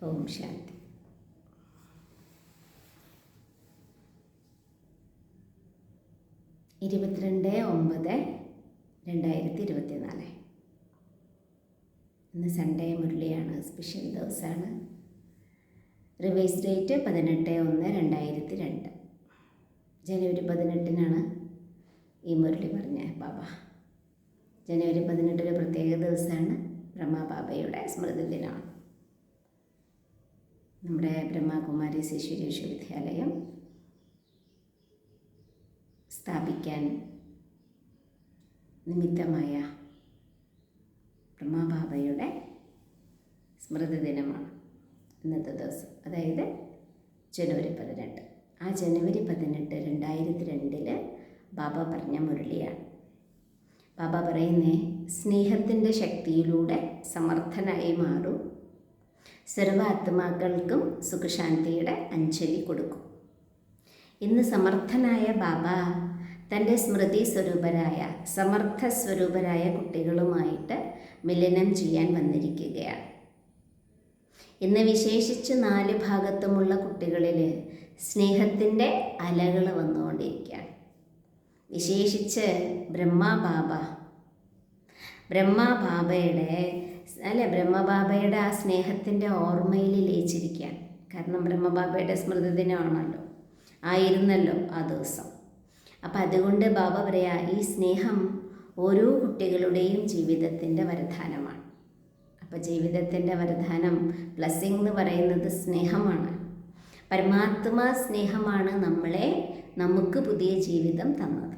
ഓം ശാന്തി. ഇരുപത്തിരണ്ട് 9/2024. ഇന്ന് Sunday മുരളിയാണ്, special ദിവസമാണ്. Revise date 18/1/2002. ജനുവരി 18-നാണ് ഈ മുരളി പറഞ്ഞ ബാബ. ജനുവരി 18 ഒരു പ്രത്യേക ദിവസമാണ്, ബ്രഹ്മബാബയുടെ സ്മൃതി ദിനമാണ്. നമ്മുടെ ബ്രഹ്മകുമാരി ഈശ്വരീയ വിശ്വവിദ്യാലയം സ്ഥാപിക്കാൻ നിമിത്തമായ ബ്രഹ്മബാബയുടെ സ്മൃതി ദിനമാണ് ഇന്നത്തെ ദിവസം, അതായത് ജനുവരി 18. ആ ജനുവരി 18, 2002 ബാബ പറഞ്ഞ മുരളിയാണ്. ബാബ പറയുന്നേ, സ്നേഹത്തിൻ്റെ ശക്തിയിലൂടെ സമർത്ഥനായി മാറും, സർവ്വ ആത്മാക്കൾക്കും സുഖശാന്തിയുടെ അഞ്ജലി കൊടുക്കും. ഇന്ന് സമർത്ഥനായ ബാബ തൻ്റെ സ്മൃതി സ്വരൂപരായ സമർത്ഥ സ്വരൂപരായ കുട്ടികളുമായിട്ട് മിലനം ചെയ്യാൻ വന്നിരിക്കുകയാണ്. ഇന്ന് വിശേഷിച്ച് 4 ഭാഗത്തുമുള്ള കുട്ടികളിൽ സ്നേഹത്തിൻ്റെ അലകൾ വന്നുകൊണ്ടിരിക്കുകയാണ്. വിശേഷിച്ച് ബ്രഹ്മബാബയുടെ ആ സ്നേഹത്തിൻ്റെ ഓർമ്മയിൽ ലയിച്ചിരിക്കുകയാണ്. കാരണം ബ്രഹ്മബാബയുടെ സ്മൃതി ദിനമാണല്ലോ, ആയിരുന്നല്ലോ ആ ദിവസം. അപ്പം അതുകൊണ്ട് ബാബ പറയാ, ഈ സ്നേഹം ഓരോ കുട്ടികളുടെയും ജീവിതത്തിൻ്റെ വരദാനമാണ്. അപ്പം ജീവിതത്തിൻ്റെ വരദാനം, ബ്ലെസ്സിങ് എന്ന് പറയുന്നത് സ്നേഹമാണ്. പരമാത്മാ സ്നേഹമാണ് നമുക്ക് പുതിയ ജീവിതം തന്നത്.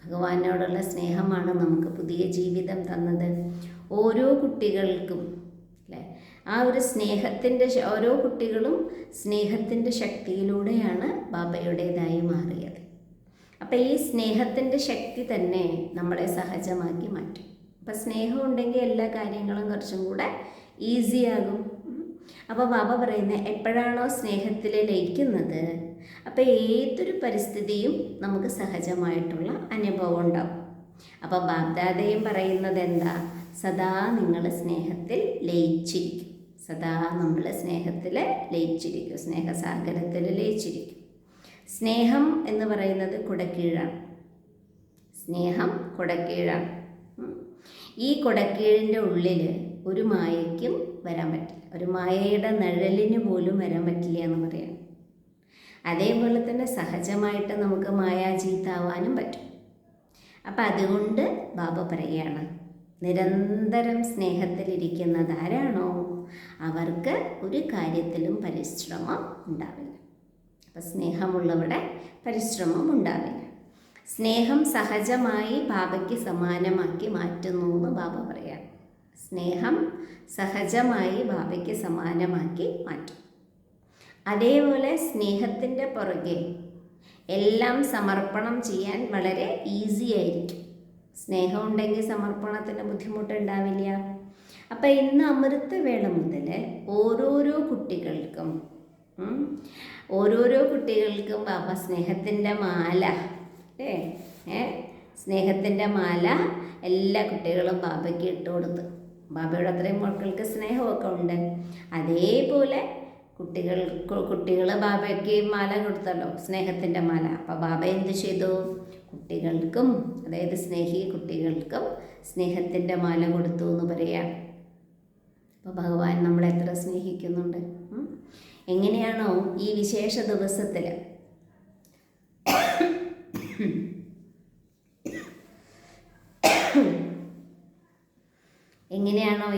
ഭഗവാനോടുള്ള സ്നേഹമാണ് നമുക്ക് പുതിയ ജീവിതം തന്നത്. ഓരോ കുട്ടികൾക്കും അല്ലേ, ആ ഒരു സ്നേഹത്തിൻ്റെ ഓരോ കുട്ടികളും സ്നേഹത്തിൻ്റെ ശക്തിയിലൂടെയാണ് ബാബയുടേതായി മാറിയത്. അപ്പം ഈ സ്നേഹത്തിൻ്റെ ശക്തി തന്നെ നമ്മളെ സഹജമാക്കി മാറ്റും. അപ്പം സ്നേഹം ഉണ്ടെങ്കിൽ എല്ലാ കാര്യങ്ങളും കുറച്ചും കൂടെ ഈസിയാകും. അപ്പോൾ ബാബ പറയുന്നത്, എപ്പോഴാണോ സ്നേഹത്തിൽ ലയിക്കുന്നത്, അപ്പോൾ ഏതൊരു പരിസ്ഥിതിയും നമുക്ക് സഹജമായിട്ടുള്ള അനുഭവം ഉണ്ടാവും. അപ്പോൾ ബാബ്ദാദയും പറയുന്നത് എന്താ, സദാ നിങ്ങൾ സ്നേഹത്തിൽ ലയിച്ചിരിക്കും. സദാ നമ്മൾ സ്നേഹത്തിൽ ലയിച്ചിരിക്കും, സ്നേഹസാഗരത്തിൽ ലയിച്ചിരിക്കും. സ്നേഹം എന്ന് പറയുന്നത് കുടക്കീഴാണ്. സ്നേഹം കുടക്കീഴാണ്. ഈ കുടക്കീഴിൻ്റെ ഉള്ളിൽ ഒരു മായയ്ക്കും വരാൻ പറ്റില്ല, ഒരു മായയുടെ നിഴലിന് പോലും വരാൻ പറ്റില്ല എന്ന് പറയാം. അതേപോലെ തന്നെ സഹജമായിട്ട് നമുക്ക് മായാജീത്താവാനും പറ്റും. അപ്പം അതുകൊണ്ട് ബാബ പറയുകയാണ്, നിരന്തരം സ്നേഹത്തിലിരിക്കുന്നത് ആരാണോ അവർക്ക് ഒരു കാര്യത്തിലും പരിശ്രമം ഉണ്ടാവില്ല. അപ്പം സ്നേഹമുള്ളവിടെ പരിശ്രമം ഉണ്ടാവില്ല. സ്നേഹം സഹജമായി ബാബയ്ക്ക് സമാനമാക്കി മാറ്റുന്നു എന്ന് ബാബ പറയാം. സ്നേഹം സഹജമായി ബാബയ്ക്ക് സമാനമാക്കി മാറ്റും. അതേപോലെ സ്നേഹത്തിൻ്റെ പുറകെ എല്ലാം സമർപ്പണം ചെയ്യാൻ വളരെ ഈസി ആയിരിക്കും. സ്നേഹം ഉണ്ടെങ്കിൽ സമർപ്പണത്തിന് ബുദ്ധിമുട്ടുണ്ടാവില്ല. അപ്പം ഇന്ന് അമൃതവേള മുതൽ ഓരോരോ കുട്ടികൾക്കും ബാബ സ്നേഹത്തിൻ്റെ മാല സ്നേഹത്തിൻ്റെ മാല എല്ലാ കുട്ടികളും ബാബയ്ക്ക് ഇട്ട് കൊടുത്തു. ബാബയുടെ അത്രയും മക്കൾക്ക് സ്നേഹമൊക്കെ ഉണ്ട്. അതേപോലെ കുട്ടികൾ ബാബയ്ക്ക് മാല കൊടുത്തല്ലോ, സ്നേഹത്തിൻ്റെ മാല. അപ്പോൾ ബാബ എന്ത് ചെയ്തു, കുട്ടികൾക്കും, അതായത് സ്നേഹി കുട്ടികൾക്കും സ്നേഹത്തിൻ്റെ മാല കൊടുത്തു എന്ന് പറയാം. അപ്പോൾ ഭഗവാൻ നമ്മളെ എത്ര സ്നേഹിക്കുന്നുണ്ട്. എങ്ങനെയാണോ ഈ വിശേഷ ദിവസത്തിൽ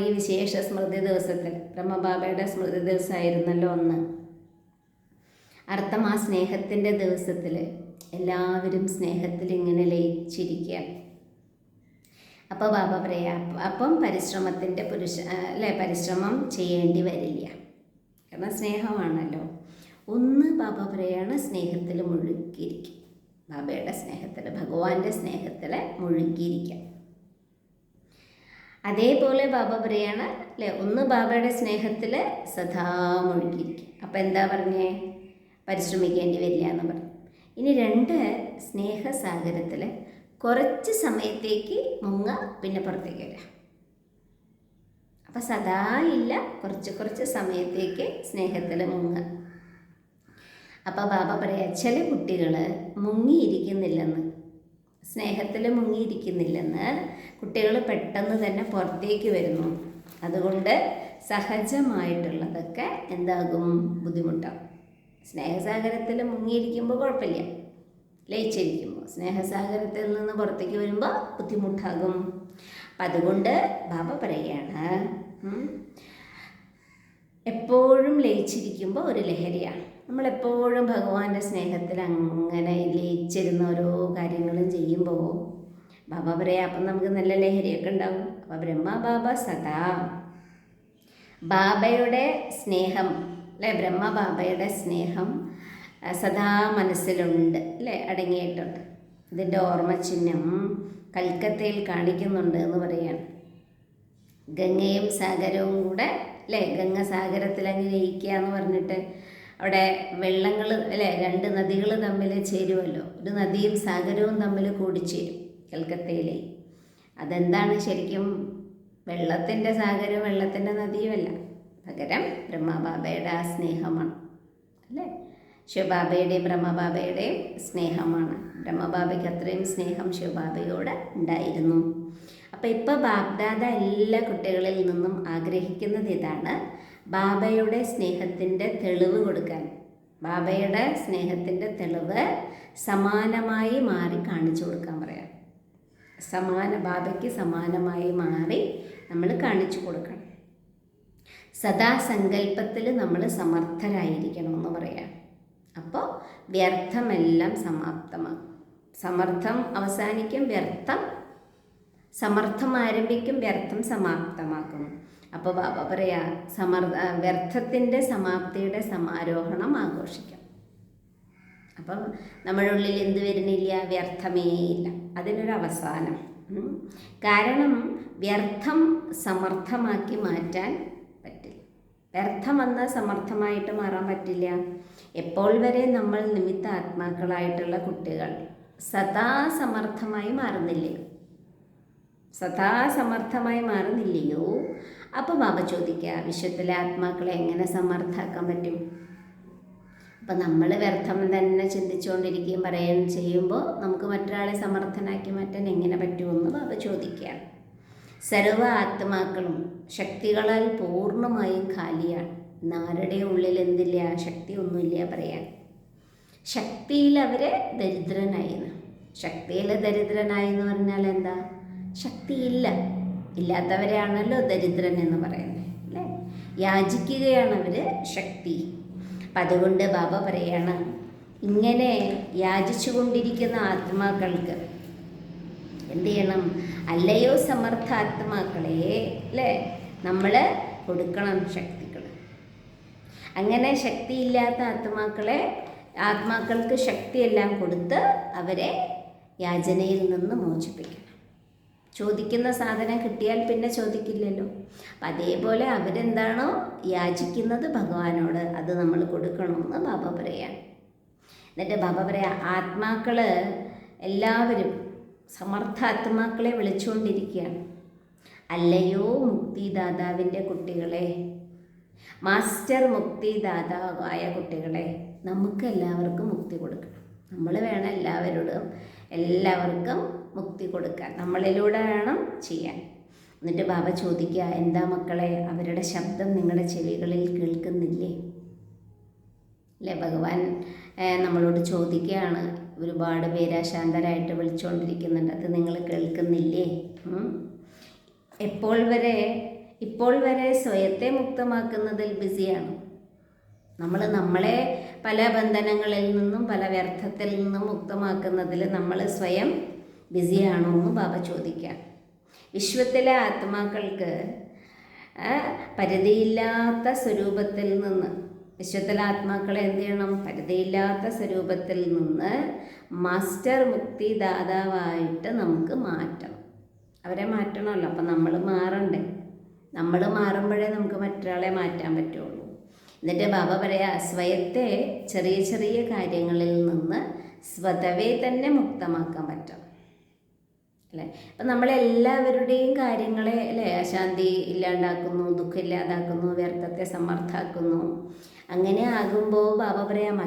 ഈ വിശേഷ സ്മൃതി ദിവസത്തിൽ, ബ്രഹ്മബാബയുടെ സ്മൃതി ദിവസമായിരുന്നല്ലോ അന്ന്. അർത്ഥം ആ സ്നേഹത്തിൻ്റെ ദിവസത്തിൽ എല്ലാവരും സ്നേഹത്തിൽ ഇങ്ങനെ ലയിച്ചിരിക്കുക. അപ്പോൾ ബാബ പറയാം, അപ്പം പരിശ്രമം ചെയ്യേണ്ടി വരില്ല, കാരണം സ്നേഹമാണല്ലോ. ഒന്ന് ബാബ പറയാണ്, സ്നേഹത്തിൽ മുഴുകിയിരിക്കും. ബാബയുടെ സ്നേഹത്തിൽ, ഭഗവാന്റെ സ്നേഹത്തിൽ മുഴുകിയിരിക്കാം. അതേപോലെ ബാബ പറയാണ് അല്ലേ, ഒന്ന് ബാബയുടെ സ്നേഹത്തിൽ സദാ മുഴുകിയിരിക്കും. അപ്പം എന്താ പറഞ്ഞേ, പരിശ്രമിക്കേണ്ടി വരില്ല എന്ന് പറഞ്ഞു. ഇനി 2, സ്നേഹസാഗരത്തിൽ കുറച്ച് സമയത്തേക്ക് മുങ്ങ, പിന്നെ പുറത്തേക്ക് വരാം. അപ്പം സദാ ഇല്ല, കുറച്ച് കുറച്ച് സമയത്തേക്ക് സ്നേഹത്തിൽ മുങ്ങുക. അപ്പോൾ ബാബ പറയാ ചില കുട്ടികൾ മുങ്ങിയിരിക്കുന്നില്ലെന്ന്, സ്നേഹത്തിൽ മുങ്ങിയിരിക്കുന്നില്ലെന്ന്, കുട്ടികൾ പെട്ടെന്ന് തന്നെ പുറത്തേക്ക് വരുന്നു. അതുകൊണ്ട് സഹജമായിട്ടുള്ളതൊക്കെ എന്താകും, ബുദ്ധിമുട്ടാകും. സ്നേഹസാഗരത്തിൽ മുങ്ങിയിരിക്കുമ്പോൾ കുഴപ്പമില്ല, ലയിച്ചിരിക്കുമ്പോൾ. സ്നേഹസാഗരത്തിൽ നിന്ന് പുറത്തേക്ക് വരുമ്പോൾ ബുദ്ധിമുട്ടാകും. അപ്പം അതുകൊണ്ട് ബാബ പറയുകയാണ്, എപ്പോഴും ലയിച്ചിരിക്കുമ്പോൾ ഒരു ലഹരിയാണ്. നമ്മളെപ്പോഴും ഭഗവാന്റെ സ്നേഹത്തിൽ അങ്ങനെ ലയിച്ചിരുന്ന ഓരോ കാര്യങ്ങളും ചെയ്യുമ്പോൾ ബാബ പറയാം, അപ്പം നമുക്ക് നല്ല ലഹരിയൊക്കെ ഉണ്ടാവും. അപ്പം ബ്രഹ്മ ബാബ സദാ ബാബയുടെ സ്നേഹം അല്ലേ, ബ്രഹ്മ ബാബയുടെ സ്നേഹം സദാ മനസ്സിലുണ്ട് അല്ലേ, അടങ്ങിയിട്ടുണ്ട്. ഇതിൻ്റെ ഓർമ്മചിഹ്നം കൽക്കത്തയിൽ കാണിക്കുന്നുണ്ട് എന്ന് പറയാണ്. ഗംഗയും സാഗരവും കൂടെ അല്ലേ, ഗംഗ സാഗരത്തിൽ അങ്ങ് ലയിക്കുക എന്ന് പറഞ്ഞിട്ട് അവിടെ വെള്ളങ്ങൾ അല്ലേ, രണ്ട് നദികൾ തമ്മിൽ ചേരുമല്ലോ. ഒരു നദിയും സാഗരവും തമ്മിൽ കൂടിച്ചേരും കൽക്കത്തയിലെ. അതെന്താണ് ശരിക്കും, വെള്ളത്തിൻ്റെ സാഗരവും വെള്ളത്തിൻ്റെ നദിയുമല്ല, പകരം ബ്രഹ്മബാബയുടെ ആ സ്നേഹമാണ് അല്ലേ. ശിവബാബയുടെയും ബ്രഹ്മബാബയുടെയും സ്നേഹമാണ്. ബ്രഹ്മബാബയ്ക്ക് അത്രയും സ്നേഹം ശിവബാബയോട് ഉണ്ടായിരുന്നു. അപ്പോൾ ഇപ്പോൾ ബാബ്ദാദ എല്ലാ കുട്ടികളിൽ നിന്നും ആഗ്രഹിക്കുന്നത് ഇതാണ്, ബാബയുടെ സ്നേഹത്തിൻ്റെ തെളിവ് കൊടുക്കാൻ. ബാബയുടെ സ്നേഹത്തിൻ്റെ തെളിവ് സമാനമായി മാറി കാണിച്ചു കൊടുക്കാൻ പറയാം. ബാബയ്ക്ക് സമാനമായി മാറി നമ്മൾ കാണിച്ചു കൊടുക്കണം. സദാ സങ്കല്പത്തിൽ നമ്മൾ സമർത്ഥരായിരിക്കണമെന്ന് പറയാം. അപ്പോൾ വ്യർത്ഥമെല്ലാം സമാപ്തമാകും. സമർത്ഥം അവസാനിക്കും, സമർത്ഥം ആരംഭിക്കും, വ്യർത്ഥം സമാപ്തമാക്കും. അപ്പോൾ ബാബ പറയാ, വ്യർത്ഥത്തിൻ്റെ സമാപ്തിയുടെ സമാരോഹണം ആഘോഷിക്കാം. അപ്പം നമ്മുടെ ഉള്ളിൽ എന്ത് വരുന്നില്ല, വ്യർത്ഥമേ ഇല്ല, അതിനൊരവസാനം. കാരണം വ്യർത്ഥം സമർത്ഥമാക്കി മാറ്റാൻ പറ്റില്ല. വ്യർത്ഥം വന്നാൽ സമർത്ഥമായിട്ട് മാറാൻ പറ്റില്ല. എപ്പോൾ വരെ നമ്മൾ നിമിത്ത ആത്മാക്കളായിട്ടുള്ള കുട്ടികൾ സദാ സമർത്ഥമായി മാറുന്നില്ലേ, സദാ സമർത്ഥമായി മാറുന്നില്ലയോ, അപ്പോൾ ബാബ ചോദിക്കുക, വിശ്വത്തിലെ ആത്മാക്കളെ എങ്ങനെ സമർത്ഥാക്കാൻ പറ്റും? അപ്പം നമ്മൾ വ്യർത്ഥം തന്നെ ചിന്തിച്ചുകൊണ്ടിരിക്കുകയും പറയുകയും ചെയ്യുമ്പോൾ നമുക്ക് മറ്റൊരാളെ സമർത്ഥനാക്കി മാറ്റാൻ എങ്ങനെ പറ്റുമെന്ന് ബാബ ചോദിക്കുകയാണ്. സർവ ആത്മാക്കളും ശക്തികളാൽ പൂർണ്ണമായും ഖാലിയാണ്. ആരുടെ ഉള്ളിൽ എന്തില്ല, ശക്തി ഒന്നുമില്ല പറയാൻ. ശക്തിയിൽ അവർ ദരിദ്രനായിരുന്നു. ശക്തിയിൽ ദരിദ്രനായി എന്ന് പറഞ്ഞാൽ എന്താ, ശക്തിയില്ല, ഇല്ലാത്തവരെയാണല്ലോ ദരിദ്രൻ എന്ന് പറയുന്നത് അല്ലേ. യാചിക്കുകയാണ് അവർ ശക്തി. അപ്പം അതുകൊണ്ട് ബാബ പറയാണ്, ഇങ്ങനെ യാചിച്ചു കൊണ്ടിരിക്കുന്ന ആത്മാക്കൾക്ക് എന്ത് ചെയ്യണം, അല്ലയോ സമർത്ഥാത്മാക്കളെ അല്ലേ, നമ്മൾ കൊടുക്കണം ശക്തികൾ. അങ്ങനെ ശക്തിയില്ലാത്ത ആത്മാക്കൾക്ക് ശക്തിയെല്ലാം കൊടുത്ത് അവരെ യാചനയിൽ നിന്ന് മോചിപ്പിക്കണം. ചോദിക്കുന്ന സാധനം കിട്ടിയാൽ പിന്നെ ചോദിക്കില്ലല്ലോ. അപ്പം അതേപോലെ അവരെന്താണോ യാചിക്കുന്നത് ഭഗവാനോട്, അത് നമ്മൾ കൊടുക്കണമെന്ന് ബാബ പറയാം. എന്നിട്ട് ബാബ പറയാം, ആത്മാക്കൾ എല്ലാവരും സമർത്ഥാത്മാക്കളെ വിളിച്ചുകൊണ്ടിരിക്കുകയാണ്. അല്ലയോ മുക്തിദാതാവിൻ്റെ കുട്ടികളെ, മാസ്റ്റർ മുക്തിദാതാവായ കുട്ടികളെ, നമുക്ക് എല്ലാവർക്കും മുക്തി കൊടുക്കണം. നമ്മൾ വേണം എല്ലാവർക്കും മുക്തി കൊടുക്കാൻ, നമ്മളിലൂടെ വേണം ചെയ്യാൻ. എന്നിട്ട് ബാബ ചോദിക്കുക, എന്താ മക്കളെ, അവരുടെ ശബ്ദം നിങ്ങളുടെ ചെവികളിൽ കേൾക്കുന്നില്ലേ അല്ലേ. ഭഗവാൻ നമ്മളോട് ചോദിക്കുകയാണ്, ഒരുപാട് പേര് അശാന്തരായിട്ട് വിളിച്ചുകൊണ്ടിരിക്കുന്നുണ്ട്, അത് നിങ്ങൾ കേൾക്കുന്നില്ലേ? ഇപ്പോൾ വരെ സ്വയത്തെ മുക്തമാക്കുന്നതിൽ ബിസിയാണ്. നമ്മളെ പല ബന്ധനങ്ങളിൽ നിന്നും പല വ്യർത്ഥത്തിൽ നിന്നും മുക്തമാക്കുന്നതിൽ നമ്മൾ സ്വയം ബിസിയാണോ എന്ന് ബാബ ചോദിക്കാം. വിശ്വത്തിലെ ആത്മാക്കൾക്ക് പരിധിയില്ലാത്ത സ്വരൂപത്തിൽ നിന്ന്, വിശ്വത്തിലെ ആത്മാക്കളെ എന്ത് ചെയ്യണം, പരിധിയില്ലാത്ത സ്വരൂപത്തിൽ നിന്ന് മാസ്റ്റർ മുക്തിദാതാവായിട്ട് നമുക്ക് മാറ്റണം. അവരെ മാറ്റണമല്ലോ. അപ്പം നമ്മൾ മാറണ്ടേ, നമ്മൾ മാറുമ്പോഴേ നമുക്ക് മറ്റൊരാളെ മാറ്റാൻ പറ്റുള്ളൂ. എന്നിട്ട് ബാബ പറയാ, സ്വയത്തെ ചെറിയ ചെറിയ കാര്യങ്ങളിൽ നിന്ന് സ്വതവേ തന്നെ മുക്തമാക്കാൻ പറ്റും. അല്ലേ? അപ്പം നമ്മളെല്ലാവരുടെയും കാര്യങ്ങളെ അല്ലേ അശാന്തി ഇല്ലാണ്ടാക്കുന്നു, ദുഃഖം ഇല്ലാതാക്കുന്നു, വ്യർത്ഥത്തെ സമർത്ഥമാക്കുന്നു. അങ്ങനെ ആകുമ്പോൾ ബാബ പറയാം,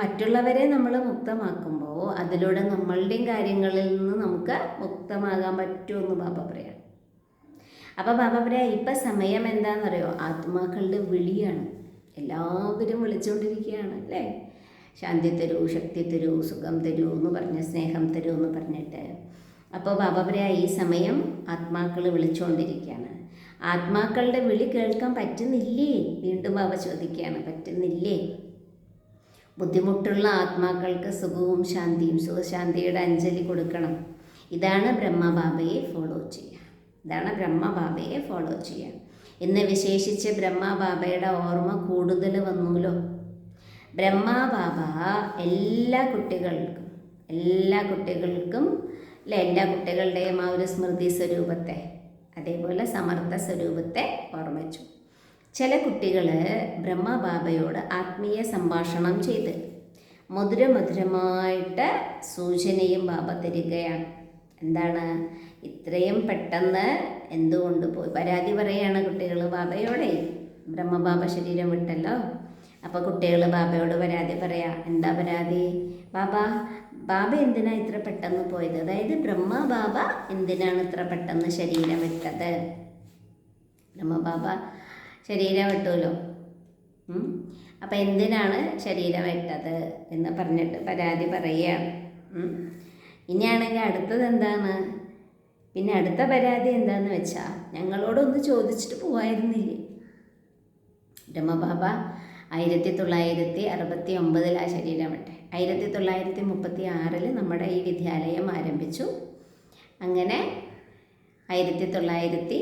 മറ്റുള്ളവരെ നമ്മൾ മുക്തമാക്കുമ്പോൾ അതിലൂടെ നമ്മളുടെയും കാര്യങ്ങളിൽ നിന്ന് നമുക്ക് മുക്തമാകാൻ പറ്റുമെന്ന് ബാബ പറയാം. അപ്പോൾ ബാബ പറയാം, ഇപ്പം സമയം എന്താണെന്നറിയോ? ആത്മാക്കളുടെ വിളിയാണ്. എല്ലാവരും വിളിച്ചുകൊണ്ടിരിക്കുകയാണ് അല്ലേ? ശാന്തി തരൂ, ശക്തി തരൂ, സുഖം തരൂ എന്ന് പറഞ്ഞ്, സ്നേഹം തരൂ എന്ന് പറഞ്ഞിട്ട്. അപ്പോൾ ബാബ പറയാം, ഈ സമയം ആത്മാക്കൾ വിളിച്ചുകൊണ്ടിരിക്കുകയാണ്. ആത്മാക്കളുടെ വിളി കേൾക്കാൻ പറ്റുന്നില്ലേ? വീണ്ടും ബാബ ചോദിക്കുകയാണ്, പറ്റുന്നില്ലേ? ബുദ്ധിമുട്ടുള്ള ആത്മാക്കൾക്ക് സുഖവും ശാന്തിയും, സുഖശാന്തിയുടെ അഞ്ജലി കൊടുക്കണം. ഇതാണ് ബ്രഹ്മബാബയെ ഫോളോ ചെയ്യുക. ഇതാണ് ബ്രഹ്മബാബയെ ഫോളോ ചെയ്യുക. ഇന്ന് വിശേഷിച്ച് ബ്രഹ്മബാബയുടെ ഓർമ്മ കൂടുതൽ വന്നുല്ലോ. ബ്രഹ്മബാബ എല്ലാ കുട്ടികൾക്കും അല്ലെ, എല്ലാ കുട്ടികളുടെയും ആ ഒരു സ്മൃതി സ്വരൂപത്തെ, അതേപോലെ സമർത്ഥ സ്വരൂപത്തെ ഓർമ്മിച്ചു. ചില കുട്ടികൾ ബ്രഹ്മബാബയോട് ആത്മീയ സംഭാഷണം ചെയ്ത് മധുരമായിട്ട് സൂചനയും ബാബ തരികയാണ്. എന്താണ്? ഇത്രയും പെട്ടെന്ന് എന്തുകൊണ്ട് പോയി? പരാതി പറയുകയാണ് കുട്ടികൾ ബാബയോടെ. ബ്രഹ്മബാബ ശരീരം വിട്ടല്ലോ. അപ്പോൾ കുട്ടികൾ ബാബയോട് പരാതി പറയാം. എന്താ പരാതി? ബാബ എന്തിനാ ഇത്ര പെട്ടെന്ന് പോയത്? അതായത് ബ്രഹ്മബാബ എന്തിനാണ് ഇത്ര പെട്ടെന്ന് ശരീരം വിട്ടത്? ബ്രഹ്മബാബ ശരീരം വിട്ടുമല്ലോ. അപ്പം എന്തിനാണ് ശരീരം വിട്ടത് എന്ന് പറഞ്ഞിട്ട് പരാതി പറയുകയാണ്. ഇനിയാണെങ്കിൽ അടുത്തത് എന്താണ്? പിന്നെ അടുത്ത പരാതി എന്താണെന്ന് വെച്ചാൽ, ഞങ്ങളോടൊന്ന് ചോദിച്ചിട്ട് പോവായിരുന്നില്ലേ? ബ്രഹ്മബാബ 1969 ആ ശരീരം വിട്ടെ. 1936 നമ്മുടെ ഈ വിദ്യാലയം ആരംഭിച്ചു. അങ്ങനെ 1969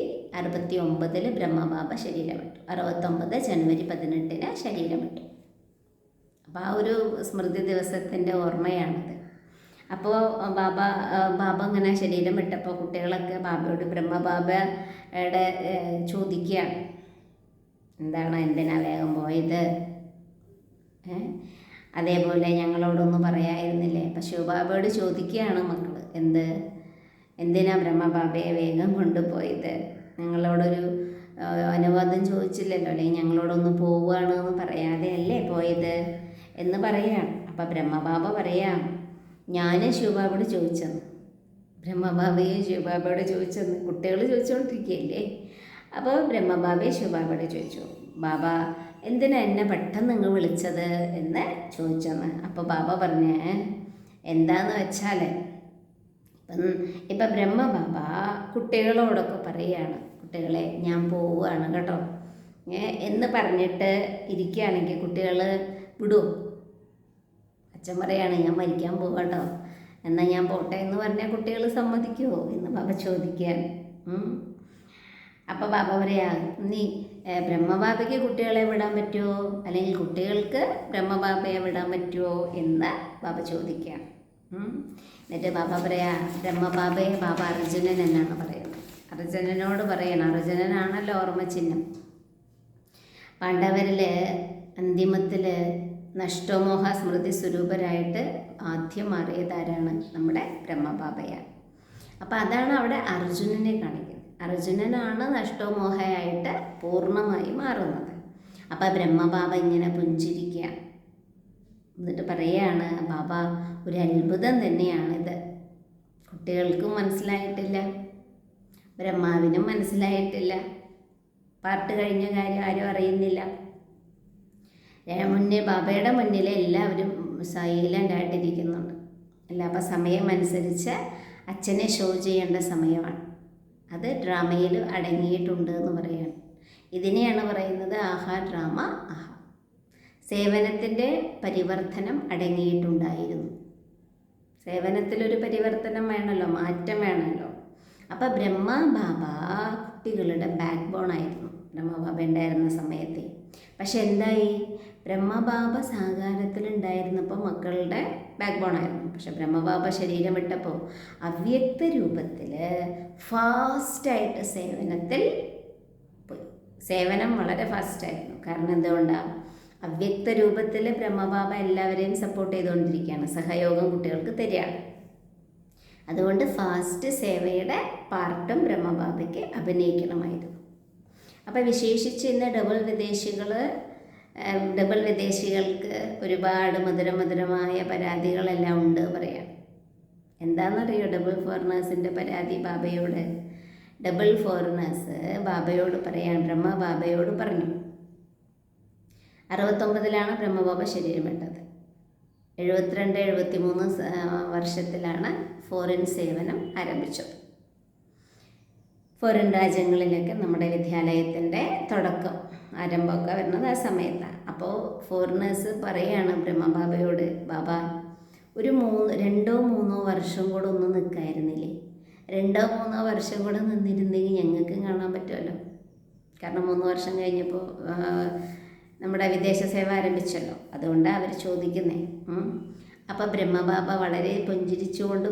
ബ്രഹ്മബാബ ശരീരം വിട്ടു. 69 ജനുവരി 18 ശരീരം വിട്ടു. അപ്പോൾ ആ ഒരു സ്മൃതി ദിവസത്തിൻ്റെ ഓർമ്മയാണിത്. അപ്പോൾ ബാബ ഇങ്ങനെ ശരീരം വിട്ടപ്പോൾ കുട്ടികളൊക്കെ ബാബയോട് ബ്രഹ്മബാബയുടെ ചോദിക്കുകയാണ്, എന്താണ്, എന്തിനാ വേഗം പോയത്? അതേപോലെ ഞങ്ങളോടൊന്നും പറയായിരുന്നില്ലേ? അപ്പം ശിവബാബയോട് ചോദിക്കുകയാണ് മക്കൾ, എന്തിനാ ബ്രഹ്മബാബയെ വേഗം കൊണ്ടുപോയത്? ഞങ്ങളോടൊരു അനുവാദം ചോദിച്ചില്ലല്ലോ, അല്ലെങ്കിൽ ഞങ്ങളോടൊന്ന് പോവുകയാണെന്ന് പറയാതെ അല്ലേ പോയത് എന്ന് പറയുകയാണ്. അപ്പം ബ്രഹ്മബാബ പറയാം, ഞാൻ ശിവബാബയോട് ചോദിച്ചെന്ന്. ബ്രഹ്മബാബയെ ശിവബാബയോട് ചോദിച്ചെന്ന് കുട്ടികൾ ചോദിച്ചുകൊണ്ടിരിക്കുകയല്ലേ. അപ്പോൾ ബ്രഹ്മബാബയെ ശിവബാബയോട് ചോദിച്ചു, ബാബ എന്തിനാ എന്നെ പെട്ടെന്ന് നിങ്ങൾ വിളിച്ചത് എന്ന് ചോദിച്ചെന്ന്. അപ്പോൾ ബാബ പറഞ്ഞ്, എന്താന്ന് വെച്ചാൽ ഇപ്പം ബ്രഹ്മബാബ കുട്ടികളോടൊക്കെ പറയുകയാണ്, കുട്ടികളെ ഞാൻ പോവുകയാണ് കേട്ടോ എന്ന് പറഞ്ഞിട്ട് ഇരിക്കുകയാണെങ്കിൽ കുട്ടികൾ വിടുമോ? അച്ഛൻ പറയാണ്, ഞാൻ മരിക്കാൻ പോവാം കേട്ടോ, എന്നാൽ ഞാൻ പോട്ടെ എന്ന് പറഞ്ഞാൽ കുട്ടികൾ സമ്മതിക്കുമോ എന്ന് ബാബ ചോദിക്കുകയാണ്. അപ്പോൾ ബാബ പറയാ, നീ ബ്രഹ്മബാബയ്ക്ക് കുട്ടികളെ വിടാൻ പറ്റുമോ, അല്ലെങ്കിൽ കുട്ടികൾക്ക് ബ്രഹ്മബാബയെ വിടാൻ പറ്റുമോ എന്ന് ബാബ ചോദിക്കുകയാണ്. എന്നിട്ട് ബാബ പറയാ, ബ്രഹ്മബാബയെ ബാബ അർജുനൻ എന്നാണ് പറയുന്നത്. അർജുനനോട് പറയണം, അർജുനനാണല്ലോ ഓർമ്മചിഹ്നം. പാണ്ഡവരിൽ അന്തിമത്തിൽ നഷ്ടോമോഹ സ്മൃതി സ്വരൂപരായിട്ട് ആദ്യം മാറിയതാരാണ്? നമ്മുടെ ബ്രഹ്മബാബയാണ്. അപ്പോൾ അതാണ് അവിടെ അർജുനനെ കാണിക്കുന്നത്. അർജുനനാണ് നഷ്ടോമോഹയായിട്ട് പൂർണ്ണമായി മാറുന്നത്. അപ്പോൾ ബ്രഹ്മബാബ ഇങ്ങനെ പുഞ്ചിരിക്കുകയാണ്. എന്നിട്ട് പറയുകയാണ്, ബാബ ഒരു അത്ഭുതം തന്നെയാണിത്. കുട്ടികൾക്കും മനസ്സിലായിട്ടില്ല, ബ്രഹ്മാവിനും മനസ്സിലായിട്ടില്ല, പാർട്ട് കഴിഞ്ഞ കാര്യം ആരും അറിയുന്നില്ല. ബാബയുടെ മുന്നിൽ എല്ലാവരും സൈലൻ്റായിട്ടിരിക്കുന്നുണ്ട്. അല്ല, അപ്പോൾ സമയമനുസരിച്ച് അച്ഛനെ ഷോ ചെയ്യേണ്ട സമയമാണ്. അത് ഡ്രാമയിൽ അടങ്ങിയിട്ടുണ്ട് എന്ന് പറയുകയാണ്. ഇതിനെയാണ് പറയുന്നത് ആഹാ ഡ്രാമ ആഹാ. സേവനത്തിൻ്റെ പരിവർത്തനം അടങ്ങിയിട്ടുണ്ടായിരുന്നു. സേവനത്തിലൊരു പരിവർത്തനം വേണമല്ലോ, മാറ്റം വേണമല്ലോ. അപ്പോൾ ബ്രഹ്മബാബ കുട്ടികളുടെ ബാക്ക് ബോണായിരുന്നു ബ്രഹ്മബാബ ഉണ്ടായിരുന്ന സമയത്ത്. പക്ഷെ എന്തായി? ബ്രഹ്മബാബ സാകാരത്തിലുണ്ടായിരുന്നപ്പോൾ മക്കളുടെ ബാക്ക് ബോണായിരുന്നു. പക്ഷെ ബ്രഹ്മബാബ ശരീരം വിട്ടപ്പോൾ അവ്യക്ത രൂപത്തിൽ ഫാസ്റ്റായിട്ട് സേവനത്തിൽ പോയി. സേവനം വളരെ ഫാസ്റ്റായിരുന്നു. കാരണം എന്തുകൊണ്ടാണ്? അവ്യക്ത രൂപത്തിൽ ബ്രഹ്മബാബ എല്ലാവരെയും സപ്പോർട്ട് ചെയ്തുകൊണ്ടിരിക്കുകയാണ്, സഹയോഗം കുട്ടികൾക്ക് തരികയാണ്. അതുകൊണ്ട് ഫാസ്റ്റ് സേവയുടെ പാർട്ടും ബ്രഹ്മബാബയ്ക്ക് അഭിനയിക്കണമായിരുന്നു. അപ്പോൾ വിശേഷിച്ച് ഇന്ന് ഡബിൾ വിദേശികൾക്ക് ഒരുപാട് മധുരമായ പരാതികളെല്ലാം ഉണ്ട് പറയാം. എന്താണെന്നറിയോ ഡബിൾ ഫോറിനേഴ്സിൻ്റെ പരാതി ബാബയോട്? ഡബിൾ ഫോറിനേഴ്സ് ബാബയോട് പറയാൻ ബ്രഹ്മബാബയോട് പറഞ്ഞു. 69-ലാണ് ബ്രഹ്മബാബ ശരീരം വിട്ടത്. 72-73 വർഷത്തിലാണ് ഫോറിൻ സേവനം ആരംഭിച്ചത്. ഫോറിൻ രാജ്യങ്ങളിലൊക്കെ നമ്മുടെ വിദ്യാലയത്തിൻ്റെ തുടക്കം ആരംഭമൊക്കെ വരുന്നത് ആ സമയത്താണ്. അപ്പോൾ ഫോറിനേഴ്സ് പറയുകയാണ് ബ്രഹ്മബാബയോട്, ബാബ ഒരു 2-3 വർഷം കൂടെ ഒന്ന് നിൽക്കായിരുന്നില്ലേ? 2-3 വർഷം കൂടെ നിന്നിരുന്നെങ്കിൽ ഞങ്ങൾക്ക് കാണാൻ പറ്റുമല്ലോ. കാരണം 3 വർഷം കഴിഞ്ഞപ്പോൾ നമ്മുടെ വിദേശ സേവ ആരംഭിച്ചല്ലോ. അതുകൊണ്ടാണ് അവർ ചോദിക്കുന്നേ. അപ്പോൾ ബ്രഹ്മബാബ വളരെ പുഞ്ചിരിച്ചുകൊണ്ട്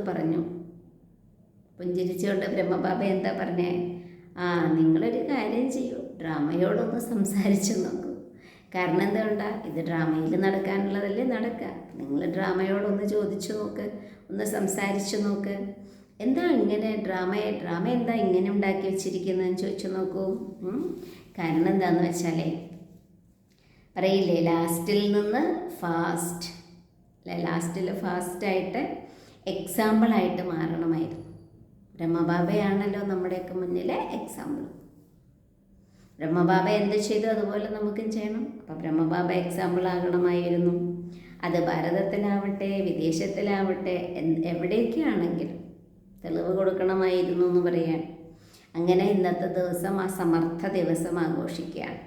ബ്രഹ്മബാബ എന്താ പറഞ്ഞേ? നിങ്ങളൊരു കാര്യം ചെയ്യൂ, ഡ്രാമയോടൊന്ന് സംസാരിച്ചു നോക്കൂ. കാരണം എന്തുകൊണ്ടാ? ഇത് ഡ്രാമയിൽ നടക്കാനുള്ളതല്ലേ നടക്കുക. നിങ്ങൾ ഡ്രാമയോടൊന്ന് ചോദിച്ചു നോക്ക്, ഒന്ന് സംസാരിച്ചു നോക്ക്. എന്താ ഇങ്ങനെ ഡ്രാമ എന്താ ഇങ്ങനെ ഉണ്ടാക്കി വെച്ചിരിക്കുന്നതെന്ന് ചോദിച്ചു നോക്കൂ. കാരണം എന്താണെന്ന് വെച്ചാലേ പറയില്ലേ, ലാസ്റ്റിൽ നിന്ന് ഫാസ്റ്റ്, ലാസ്റ്റിൽ ഫാസ്റ്റായിട്ട് എക്സാമ്പിളായിട്ട് മാറണമായിരുന്നു. ബ്രഹ്മബാബയാണല്ലോ നമ്മുടെയൊക്കെ മുന്നിലെ എക്സാമ്പിൾ. ബ്രഹ്മബാബ എന്ത് ചെയ്തു അതുപോലെ നമുക്കും ചെയ്യണം. അപ്പോൾ ബ്രഹ്മബാബ എക്സാമ്പിൾ ആകണമായിരുന്നു. അത് ഭാരതത്തിലാവട്ടെ വിദേശത്തിലാവട്ടെ എവിടേക്കാണെങ്കിലും തെളിവ് കൊടുക്കണമായിരുന്നു എന്ന് പറയാൻ. അങ്ങനെ ഇന്നത്തെ ദിവസം ആ സമർത്ഥ ദിവസം ആഘോഷിക്കുകയാണ്.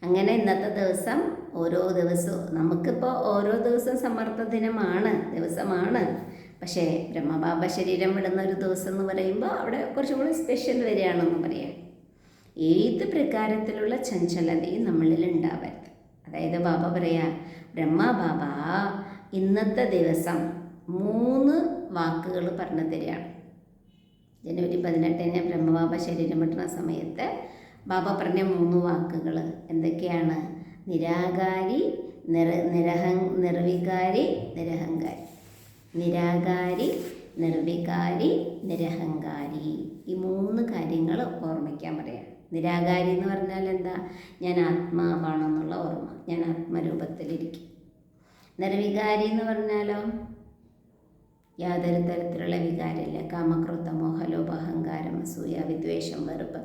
അങ്ങനെ ഇന്നത്തെ ദിവസം ഓരോ ദിവസവും നമുക്കിപ്പോൾ ഓരോ ദിവസം സമർത്ഥ ദിവസമാണ്. പക്ഷേ ബ്രഹ്മബാബ ശരീരം വിടുന്ന ഒരു ദിവസം എന്ന് പറയുമ്പോൾ അവിടെ കുറച്ചും കൂടി സ്പെഷ്യൽ വരികയാണെന്ന് പറയാം. ഏത് പ്രകാരത്തിലുള്ള ചഞ്ചലതയും നമ്മളിൽ ഉണ്ടാവരുത്. അതായത് ബാബ പറയാ, ബ്രഹ്മബാബ ഇന്നത്തെ ദിവസം 3 വാക്കുകൾ പറഞ്ഞു തരികയാണ്. ജനുവരി 18-ന് ബ്രഹ്മബാബ ശരീരം വിട്ടുന്ന സമയത്ത് ബാബ പറഞ്ഞ 3 വാക്കുകൾ എന്തൊക്കെയാണ്? നിരാകാരി, നിർവികാരി, നിരഹങ്കാരി. നിരാകാരി, നിർവികാരി, നിരഹങ്കാരി. ഈ 3 കാര്യങ്ങൾ ഓർമ്മിക്കാൻ പറയാം. നിരാകാരി എന്ന് പറഞ്ഞാൽ എന്താ? ഞാൻ ആത്മാവാണെന്നുള്ള ഓർമ്മ, ഞാൻ ആത്മരൂപത്തിലിരിക്കും. നിർവികാരി എന്ന് പറഞ്ഞാലോ യാതൊരു തരത്തിലുള്ള വികാരമില്ല. കാമക്രോധ മോഹലോഭ അഹങ്കാരം അസൂയ വിദ്വേഷം വെറുപ്പ്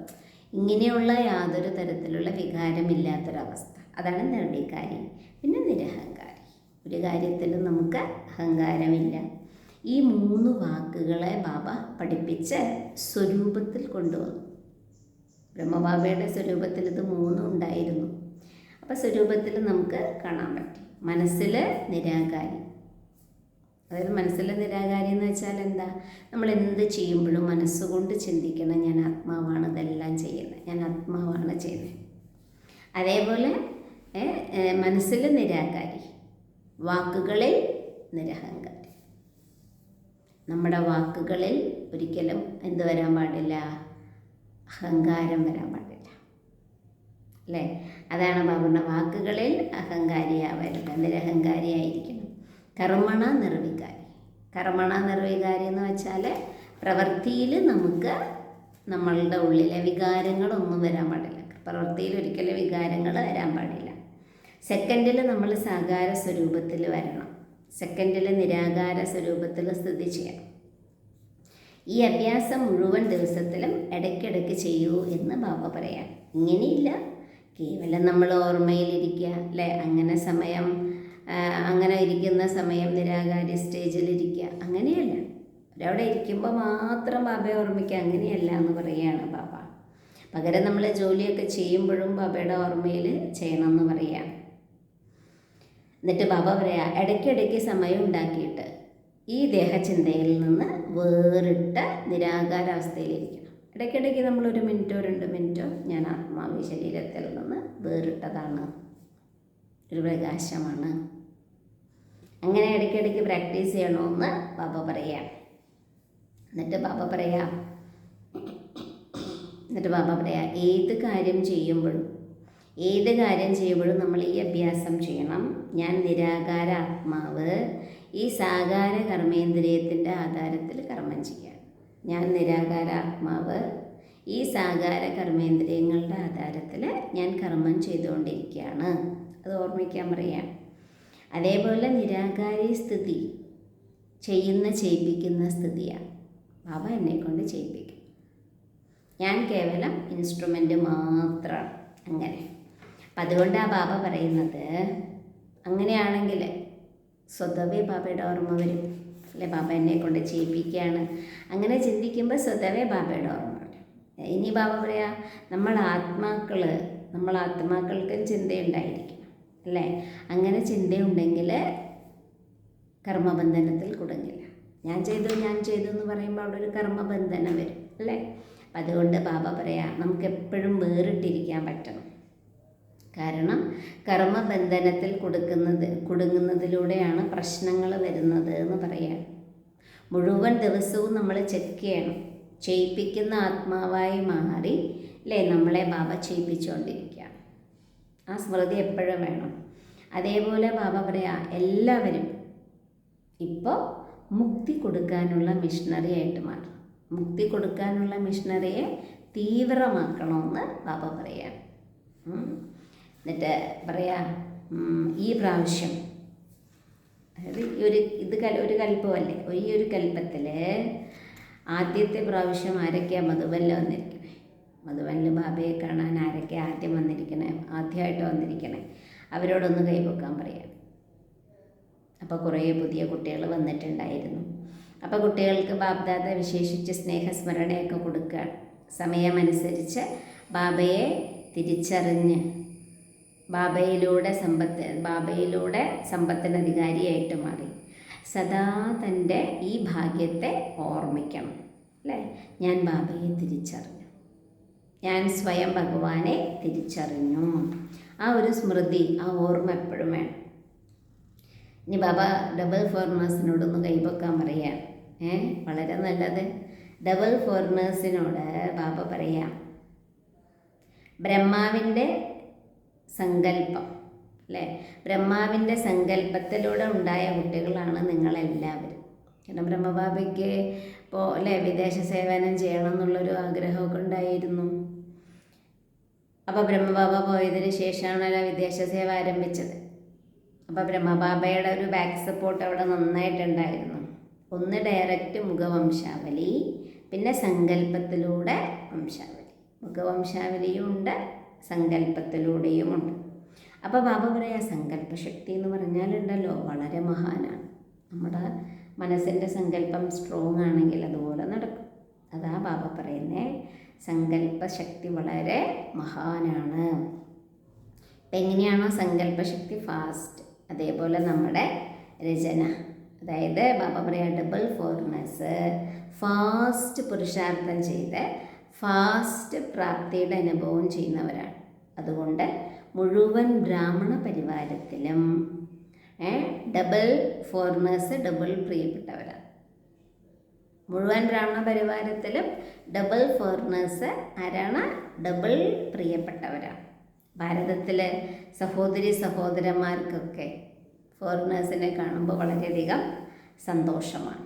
ഇങ്ങനെയുള്ള യാതൊരു തരത്തിലുള്ള വികാരമില്ലാത്തൊരവസ്ഥ, അതാണ് നിർവികാരി. പിന്നെ നിരഹങ്കാരി, ഒരു കാര്യത്തിലും നമുക്ക് അഹങ്കാരമില്ല. ഈ 3 വാക്കുകളെ ബാബ പഠിപ്പിച്ച് സ്വരൂപത്തിൽ കൊണ്ടുവന്നു. ബ്രഹ്മബാബയുടെ സ്വരൂപത്തിൽ ഇത് 3 ഉണ്ടായിരുന്നു. അപ്പോൾ സ്വരൂപത്തിൽ നമുക്ക് കാണാൻ പറ്റി. മനസ്സിൽ നിരാകാരി, അതായത് മനസ്സിലെ നിരാകാരി എന്ന് വെച്ചാൽ എന്താ? നമ്മൾ എന്ത് ചെയ്യുമ്പോഴും മനസ്സുകൊണ്ട് ചിന്തിക്കണം, ഞാൻ ആത്മാവാണ് ഇതെല്ലാം ചെയ്യുന്നത്, ഞാൻ ആത്മാവാണ് ചെയ്യുന്നത്. അതേപോലെ മനസ്സിൽ നിരാകാരി, വാക്കുകളിൽ നിരഹങ്കാരി. നമ്മുടെ വാക്കുകളിൽ ഒരിക്കലും എന്ത് വരാൻ പാടില്ല? അഹങ്കാരം വരാൻ പാടില്ല, അല്ലേ? അതാണ് ബാബുവിൻ്റെ വാക്കുകളിൽ അഹങ്കാരിയാവരുത്, നിരഹങ്കാരിയായിരിക്കണം. കർമ്മണ നിർവികാരി. കർമ്മണ നിർവികാരി എന്ന് വെച്ചാൽ പ്രവൃത്തിയിൽ നമുക്ക് നമ്മളുടെ ഉള്ളിലെ വികാരങ്ങളൊന്നും വരാൻ പാടില്ല. പ്രവൃത്തിയിൽ ഒരിക്കലും വികാരങ്ങൾ വരാൻ പാടില്ല. സെക്കൻഡിൽ നമ്മൾ സാകാര സ്വരൂപത്തിൽ വരണം. സെക്കൻഡിൽ നിരാകാര സ്വരൂപത്തിൽ സ്ഥിതി ചെയ്യണം. ഈ അഭ്യാസം മുഴുവൻ ദിവസത്തിലും ഇടയ്ക്കിടയ്ക്ക് ചെയ്യൂ എന്ന് ബാബ പറയാം. ഇങ്ങനെയില്ല കേവലം നമ്മൾ ഓർമ്മയിലിരിക്കുക, അല്ലേ? അങ്ങനെ ഇരിക്കുന്ന സമയം നിരാകാരി സ്റ്റേജിലിരിക്കുക, അങ്ങനെയല്ല. ഒരവിടെ ഇരിക്കുമ്പോൾ മാത്രം ബാബയെ ഓർമ്മിക്കുക, അങ്ങനെയല്ല എന്ന് പറയുകയാണ് ബാബ. പകരം നമ്മൾ ജോലിയൊക്കെ ചെയ്യുമ്പോഴും ബാബയുടെ ഓർമ്മയിൽ ചെയ്യണം എന്ന് പറയുകയാണ്. എന്നിട്ട് ബാബ പറയാം, ഇടയ്ക്കിടയ്ക്ക് സമയം ഉണ്ടാക്കിയിട്ട് ഈ ദേഹചിന്തയിൽ നിന്ന് വേറിട്ട നിരാകാരാവസ്ഥയിലിരിക്കണം. ഇടയ്ക്കിടയ്ക്ക് നമ്മൾ 1 മിനിറ്റോ 2 മിനിറ്റോ ഞാൻ ആത്മാവ് ശരീരത്തിൽ നിന്ന് വേറിട്ടതാണ്, ഒരു പ്രകാശമാണ്. അങ്ങനെ ഇടയ്ക്കിടയ്ക്ക് പ്രാക്ടീസ് ചെയ്യണമെന്ന് ബാബ പറയുകയാണ്. എന്നിട്ട് ബാബ പറയാം ഏത് കാര്യം ചെയ്യുമ്പോഴും നമ്മൾ ഈ അഭ്യാസം ചെയ്യണം. ഞാൻ നിരാകാര ആത്മാവ്, ഈ സാകാര കർമ്മേന്ദ്രിയത്തിൻ്റെ ആധാരത്തിൽ കർമ്മം ചെയ്യാൻ. ഞാൻ നിരാകാര ആത്മാവ് ഈ സാകാര കർമ്മേന്ദ്രിയങ്ങളുടെ ആധാരത്തിൽ ഞാൻ കർമ്മം ചെയ്തുകൊണ്ടിരിക്കുകയാണ്. അത് ഓർമ്മിക്കാൻ പറയാം. അതേപോലെ നിരാകാരി സ്ഥിതി ചെയ്യിപ്പിക്കുന്ന സ്ഥിതിയാണ്. ബാബ എന്നെക്കൊണ്ട് ചെയ്യിപ്പിക്കും. ഞാൻ കേവലം ഇൻസ്ട്രുമെൻ്റ് മാത്രമാണ്. അങ്ങനെ അപ്പം അതുകൊണ്ടാണ് ബാബ പറയുന്നത്, അങ്ങനെയാണെങ്കിൽ സ്വതവേ ബാബയുടെ ഓർമ്മ വരും. അല്ലെ, ബാബ എന്നെക്കൊണ്ട് ചെയ്യിപ്പിക്കുകയാണ്. അങ്ങനെ ചിന്തിക്കുമ്പോൾ സ്വതവേ ബാബയുടെ ഓർമ്മ വരും. ഇനി ബാബ പറയാ, നമ്മൾ ആത്മാക്കൾക്കും ചിന്തയുണ്ടായിരിക്കണം. അല്ലേ, അങ്ങനെ ചിന്തയുണ്ടെങ്കിൽ കർമ്മബന്ധനത്തിൽ കുടുങ്ങില്ല. ഞാൻ ചെയ്തു എന്ന് പറയുമ്പോൾ അവിടെ ഒരു കർമ്മബന്ധനം വരും. അല്ലേ, അപ്പം അതുകൊണ്ട് ബാബ പറയാം, നമുക്ക് എപ്പോഴും വേറിട്ടിരിക്കാൻ പറ്റണം. കാരണം കർമ്മബന്ധനത്തിൽ കുടുങ്ങുന്നതിലൂടെയാണ് പ്രശ്നങ്ങൾ വരുന്നത് എന്ന് പറയാം. മുഴുവൻ ദിവസവും നമ്മൾ ചെക്ക് ചെയ്യണം. ചെയ്യിപ്പിക്കുന്ന ആത്മാവായി മാറി അല്ലേ നമ്മളെ ബാബ ചെയ്യിപ്പിച്ചുകൊണ്ടിരിക്കുക. ആ സ്മൃതി എപ്പോഴും വേണം. അതേപോലെ ബാബ പറയാം, എല്ലാവരും ഇപ്പോൾ മുക്തി കൊടുക്കാനുള്ള മിഷണറി ആയിട്ട് മാറും. മുക്തി കൊടുക്കാനുള്ള മിഷണറിയെ തീവ്രമാക്കണമെന്ന് ബാബ പറയാം. എന്നിട്ട് പറയാം, ഈ പ്രാവശ്യം, അതായത് ഒരു കൽപ്പമല്ലേ, ഈ ഒരു കൽപ്പത്തിൽ ആദ്യത്തെ പ്രാവശ്യം ആരൊക്കെയാണ് മധുബനിൽ വന്നിരിക്കണേ? മധുബനിൽ ബാബയെ കാണാൻ ആരൊക്കെ ആദ്യം വന്നിരിക്കണേ, ആദ്യമായിട്ട് വന്നിരിക്കണേ? അവരോടൊന്ന് കൈപൊക്കാൻ പറയാം. അപ്പോൾ കുറേ പുതിയ കുട്ടികൾ വന്നിട്ടുണ്ടായിരുന്നു. അപ്പോൾ കുട്ടികൾക്ക് ബാബ്ദാദ വിശേഷിച്ച് സ്നേഹസ്മരണയൊക്കെ കൊടുക്കുക. സമയമനുസരിച്ച് ബാബയെ തിരിച്ചറിഞ്ഞ് ബാബയിലൂടെ സമ്പത്തിന് അധികാരിയായിട്ട് മാറി സദാ തൻ്റെ ഈ ഭാഗ്യത്തെ ഓർമ്മിക്കണം. അല്ലേ, ഞാൻ ബാബയെ തിരിച്ചറിഞ്ഞു, ഞാൻ സ്വയം ഭഗവാനെ തിരിച്ചറിഞ്ഞു. ആ ഒരു സ്മൃതി, ആ ഓർമ്മ എപ്പോഴും വേണം. ഇനി ബാബ ഡബിൾ ഫോറിനേഴ്സിനോടൊന്ന് കൈപൊക്കാൻ പറയാം. വളരെ നല്ലത്. ഡബിൾ ഫോറിനേഴ്സിനോട് ബാബ പറയാം, ബ്രഹ്മാവിൻ്റെ സങ്കല്പം, അല്ലേ, ബ്രഹ്മാവിൻ്റെ സങ്കല്പത്തിലൂടെ ഉണ്ടായ കുട്ടികളാണ് നിങ്ങളെല്ലാവരും. കാരണം ബ്രഹ്മബാബയ്ക്ക് ഇപ്പോൾ അല്ലേ വിദേശ സേവനം ചെയ്യണം എന്നുള്ളൊരു ആഗ്രഹമൊക്കെ ഉണ്ടായിരുന്നു. അപ്പോൾ ബ്രഹ്മബാബ പോയതിന് ശേഷമാണല്ലോ വിദേശ സേവ ആരംഭിച്ചത്. അപ്പോൾ ബ്രഹ്മബാബയുടെ ഒരു ബാക്ക് സപ്പോർട്ട് അവിടെ നന്നായിട്ടുണ്ടായിരുന്നു. ഒന്ന് ഡയറക്റ്റ് മുഖവംശാവലി, പിന്നെ സങ്കല്പത്തിലൂടെ വംശാവലി. മുഖവംശാവലിയും ഉണ്ട്, സങ്കല്പത്തിലൂടെയുമുണ്ട്. അപ്പോൾ ബാബ പറയാം, സങ്കല്പശക്തി എന്ന് പറഞ്ഞാലുണ്ടല്ലോ വളരെ മഹാനാണ്. നമ്മുടെ മനസ്സിൻ്റെ സങ്കല്പം സ്ട്രോങ് ആണെങ്കിൽ അതുപോലെ നടക്കും. അതാ ബാബ പറയുന്നത്, സങ്കല്പശക്തി വളരെ മഹാനാണ്. അപ്പം എങ്ങനെയാണോ സങ്കല്പശക്തി ഫാസ്റ്റ്, അതേപോലെ നമ്മുടെ രചന, അതായത് ബാബ പറയാം ഡബിൾ ഫോറിനേഴ്സ് ഫാസ്റ്റ് പുരുഷാർത്ഥം ചെയ്ത് ഫാസ്റ്റ് പ്രാപ്തിയുടെ അനുഭവം ചെയ്യുന്നവരാണ്. അതുകൊണ്ട് മുഴുവൻ ബ്രാഹ്മണ പരിവാരത്തിലും ഡബിൾ ഫോറിനേഴ്സ് ഡബിൾ പ്രിയപ്പെട്ടവരാണ്. മുഴുവൻ ബ്രാഹ്മണ പരിവാരത്തിലും ഡബിൾ ഫോറിനേഴ്സ് ആരാണ്? ഡബിൾ പ്രിയപ്പെട്ടവരാണ്. ഭാരതത്തിലെ സഹോദരന്മാർക്കൊക്കെ ഫോറിനേഴ്സിനെ കാണുമ്പോൾ വളരെയധികം സന്തോഷമാണ്.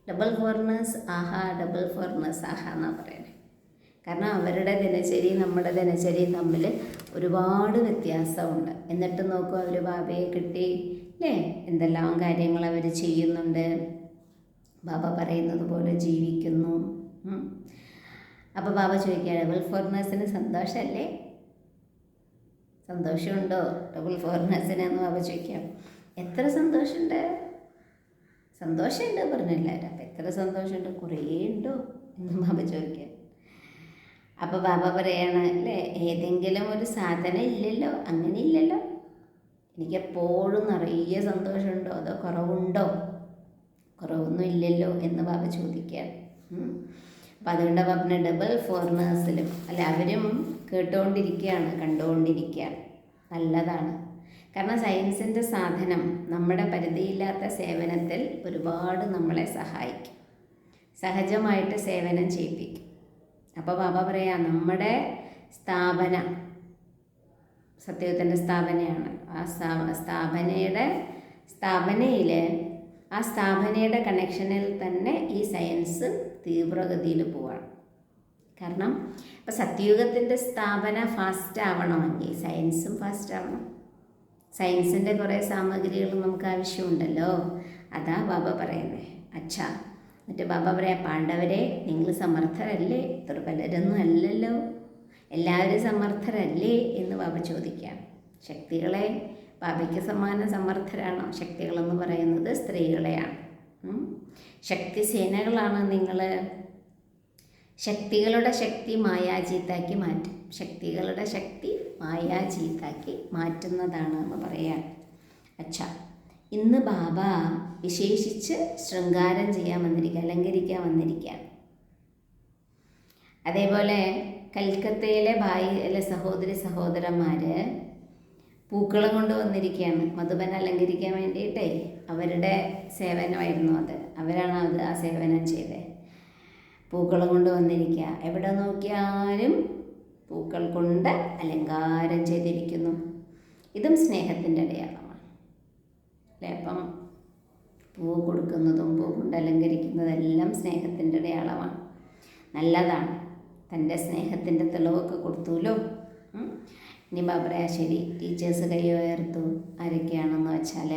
ഡബിൾ ഫോറിനേഴ്സ് ആഹാ, ഡബിൾ ഫോറിനേഴ്സ് ആഹാ എന്നാണ് പറയുന്നത്. കാരണം അവരുടെ ദിനചര്യയും നമ്മുടെ ദിനചര്യയും തമ്മിൽ ഒരുപാട് വ്യത്യാസമുണ്ട്. എന്നിട്ട് നോക്കൂ, അവർ ബാബയെ കിട്ടി അല്ലേ, എന്തെല്ലാം കാര്യങ്ങൾ അവർ ചെയ്യുന്നുണ്ട്, ബാബ പറയുന്നത് പോലെ ജീവിക്കുന്നു. അപ്പോൾ ബാബ ചോദിക്കുക, ഡബിൾ ഫോറിനേഴ്സിന് സന്തോഷമല്ലേ? സന്തോഷമുണ്ടോ ഡബിൾ ഫോറിനേഴ്സിനെന്ന് ബാബ ചോദിക്കാം. എത്ര സന്തോഷമുണ്ട്? സന്തോഷമുണ്ട് പറഞ്ഞില്ലാരും. അപ്പം എത്ര സന്തോഷമുണ്ട്? കുറേ ഉണ്ടോ എന്ന് ബാബ ചോദിക്കാം. അപ്പോൾ ബാബ പറയാണ്, അല്ലേ, ഏതെങ്കിലും ഒരു സാധനം ഇല്ലല്ലോ, അങ്ങനെ ഇല്ലല്ലോ. എനിക്കെപ്പോഴും നിറയെ സന്തോഷമുണ്ടോ അതോ കുറവുണ്ടോ? കുറവൊന്നും ഇല്ലല്ലോ എന്ന് ബാബ ചോദിക്കുകയാണ്. അപ്പം അതുകൊണ്ട് ബാബിന് ഡബിൾ ഫോറിനേഴ്സിലും അല്ല, അവരും കേട്ടുകൊണ്ടിരിക്കുകയാണ്, കണ്ടുകൊണ്ടിരിക്കുകയാണ്. നല്ലതാണ്. കാരണം സയൻസിൻ്റെ സാധനം നമ്മുടെ പരിധിയില്ലാത്ത സേവനത്തിൽ ഒരുപാട് നമ്മളെ സഹായിക്കും, സഹജമായിട്ട് സേവനം ചെയ്യിപ്പിക്കും. അപ്പോൾ ബാബ പറയാം, നമ്മുടെ സ്ഥാപനം സത്യത്തിൻ്റെ സ്ഥാപനയാണ്. ആ സ്ഥാപനയിൽ ആ സ്ഥാപനയുടെ കണക്ഷനിൽ തന്നെ ഈ സയൻസ് തീവ്രഗതിയിൽ പോവാണ്. കാരണം ഇപ്പം സത്യയുഗത്തിൻ്റെ സ്ഥാപന ഫാസ്റ്റ് ആവണമെങ്കിൽ സയൻസും ഫാസ്റ്റ് ആവണം. സയൻസിൻ്റെ കുറേ സാമഗ്രികൾ നമുക്ക് ആവശ്യമുണ്ടല്ലോ. അതാ ബാബ പറയുന്നത്. അച്ഛാ, എന്നിട്ട് ബാബ പറയാം, പാണ്ഡവരെ നിങ്ങൾ സമർത്ഥരല്ലേ? ദുർബലരൊന്നും അല്ലല്ലോ, എല്ലാവരും സമർത്ഥരല്ലേ എന്ന് ബാബ ചോദിക്കാം. ശക്തികളെ ബാബയ്ക്ക് സമാനം സമർത്ഥരാണോ? ശക്തികളെന്ന് പറയുന്നത് സ്ത്രീകളെയാണ്. ശക്തിസേനകളാണ് നിങ്ങൾ. ശക്തികളുടെ ശക്തി മായാജീത്താക്കി മാറ്റും. ശക്തികളുടെ ശക്തി മായാജീത്താക്കി മാറ്റുന്നതാണ് എന്ന് പറയാം. അച്ഛാ, ഇന്ന് ബാബ വിശേഷിച്ച് ശൃംഗാരം ചെയ്യാൻ വന്നിരിക്കുക, അലങ്കരിക്കാൻ വന്നിരിക്കുക. അതേപോലെ കൽക്കത്തയിലെ ഭായിയിലെ സഹോദരി സഹോദരന്മാർ പൂക്കളം കൊണ്ട് വന്നിരിക്കുകയാണ് മധുബൻ അലങ്കരിക്കാൻ വേണ്ടിയിട്ടേ. അവരുടെ സേവനമായിരുന്നു അത്. അവരാണ് ആ സേവനം ചെയ്തത്. പൂക്കളം കൊണ്ട് വന്നിരിക്കുക. എവിടെ നോക്കിയാലും പൂക്കൾ കൊണ്ട് അലങ്കാരം ചെയ്തിരിക്കുന്നു. ഇതും സ്നേഹത്തിൻ്റെ അടയാളമാണ് അല്ലേ? അപ്പം പൂ കൊടുക്കുന്നതും പൂ കൊണ്ട് അലങ്കരിക്കുന്നതെല്ലാം സ്നേഹത്തിൻ്റെ അടയാളമാണ്. നല്ലതാണ്. തൻ്റെ സ്നേഹത്തിൻ്റെ തെളിവൊക്കെ കൊടുത്തുല്ലോ. ഇനി ബാബറയാ, ശരി, ടീച്ചേഴ്സ് കൈ ഉയർത്തു. ആരൊക്കെയാണെന്ന് വെച്ചാൽ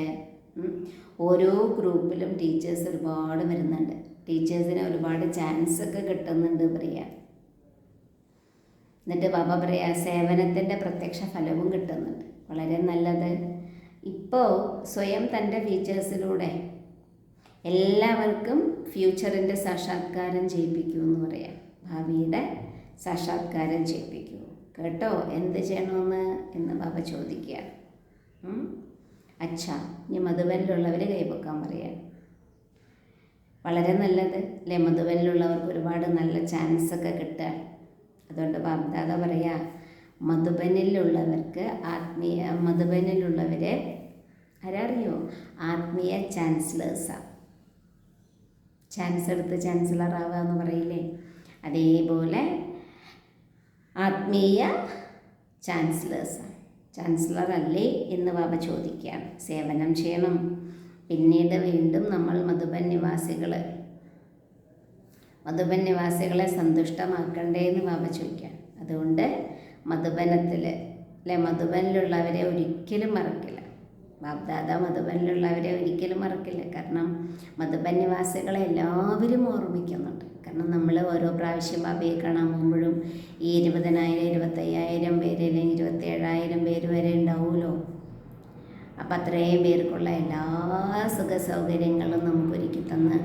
ഓരോ ഗ്രൂപ്പിലും ടീച്ചേഴ്സ് ഒരുപാട് വരുന്നുണ്ട്. ടീച്ചേഴ്സിന് ഒരുപാട് ചാൻസൊക്കെ കിട്ടുന്നുണ്ട് പറയാം. എന്നിട്ട് ബാബ പറയാ, സേവനത്തിൻ്റെ പ്രത്യക്ഷ ഫലവും കിട്ടുന്നുണ്ട്. വളരെ നല്ലത്. ഇപ്പോൾ സ്വയം തൻ്റെ ഫീച്ചേഴ്സിലൂടെ എല്ലാവർക്കും ഫ്യൂച്ചറിൻ്റെ സാക്ഷാത്കാരം ചെയ്യിപ്പിക്കുമെന്ന് പറയാം. ഭാവിയുടെ സാക്ഷാത്കാരം ചെയ്യിപ്പിക്കൂ. കേട്ടോ, എന്ത് ചെയ്യണമെന്ന് എന്ന് ബാബ ചോദിക്കുക. അച്ഛാ, ഇനി മധുബനിലുള്ളവർ കൈപൊക്കാൻ പറയാം. വളരെ നല്ലത് അല്ലേ? മധുബനിലുള്ളവർക്ക് ഒരുപാട് നല്ല ചാൻസൊക്കെ കിട്ടുക. അതുകൊണ്ട് ബാബ്ദാദ പറയാ, മധുബനിലുള്ളവർക്ക് മധുബനിലുള്ളവരെ ആരറിയോ? ആത്മീയ ചാൻസലേഴ്സാണ്. ചാൻസ് എടുത്ത് ചാൻസലർ ആവുക എന്ന് പറയില്ലേ? അതേപോലെ ആത്മീയ ചാൻസലേഴ്സാണ്. ചാൻസലർ അല്ലേ എന്ന് ബാബ ചോദിക്കുകയാണ്. സേവനം ചെയ്യണം. പിന്നീട് വീണ്ടും നമ്മൾ മധുബൻ നിവാസികളെ സന്തുഷ്ടമാക്കണ്ടേ എന്ന് ബാബ ചോദിക്കുകയാണ്. അതുകൊണ്ട് മധുബനിലുള്ളവരെ ഒരിക്കലും മറക്കില്ല. ബാബ്ദാദ മധുബനിലുള്ളവരെ ഒരിക്കലും മറക്കില്ല. കാരണം മധുബൻ നിവാസികളെ എല്ലാവരും ഓർമ്മിക്കുന്നുണ്ട്. കാരണം നമ്മൾ ഓരോ പ്രാവശ്യം ബാബയെ കാണാൻ പോകുമ്പോഴും ഈ 20,000, 25,000 പേര് അല്ലെങ്കിൽ 27,000 പേര് വരെ ഉണ്ടാവുമല്ലോ. അപ്പം അത്രയും പേർക്കുള്ള എല്ലാ സുഖ സൗകര്യങ്ങളും നമുക്കൊരുക്കി തന്ന്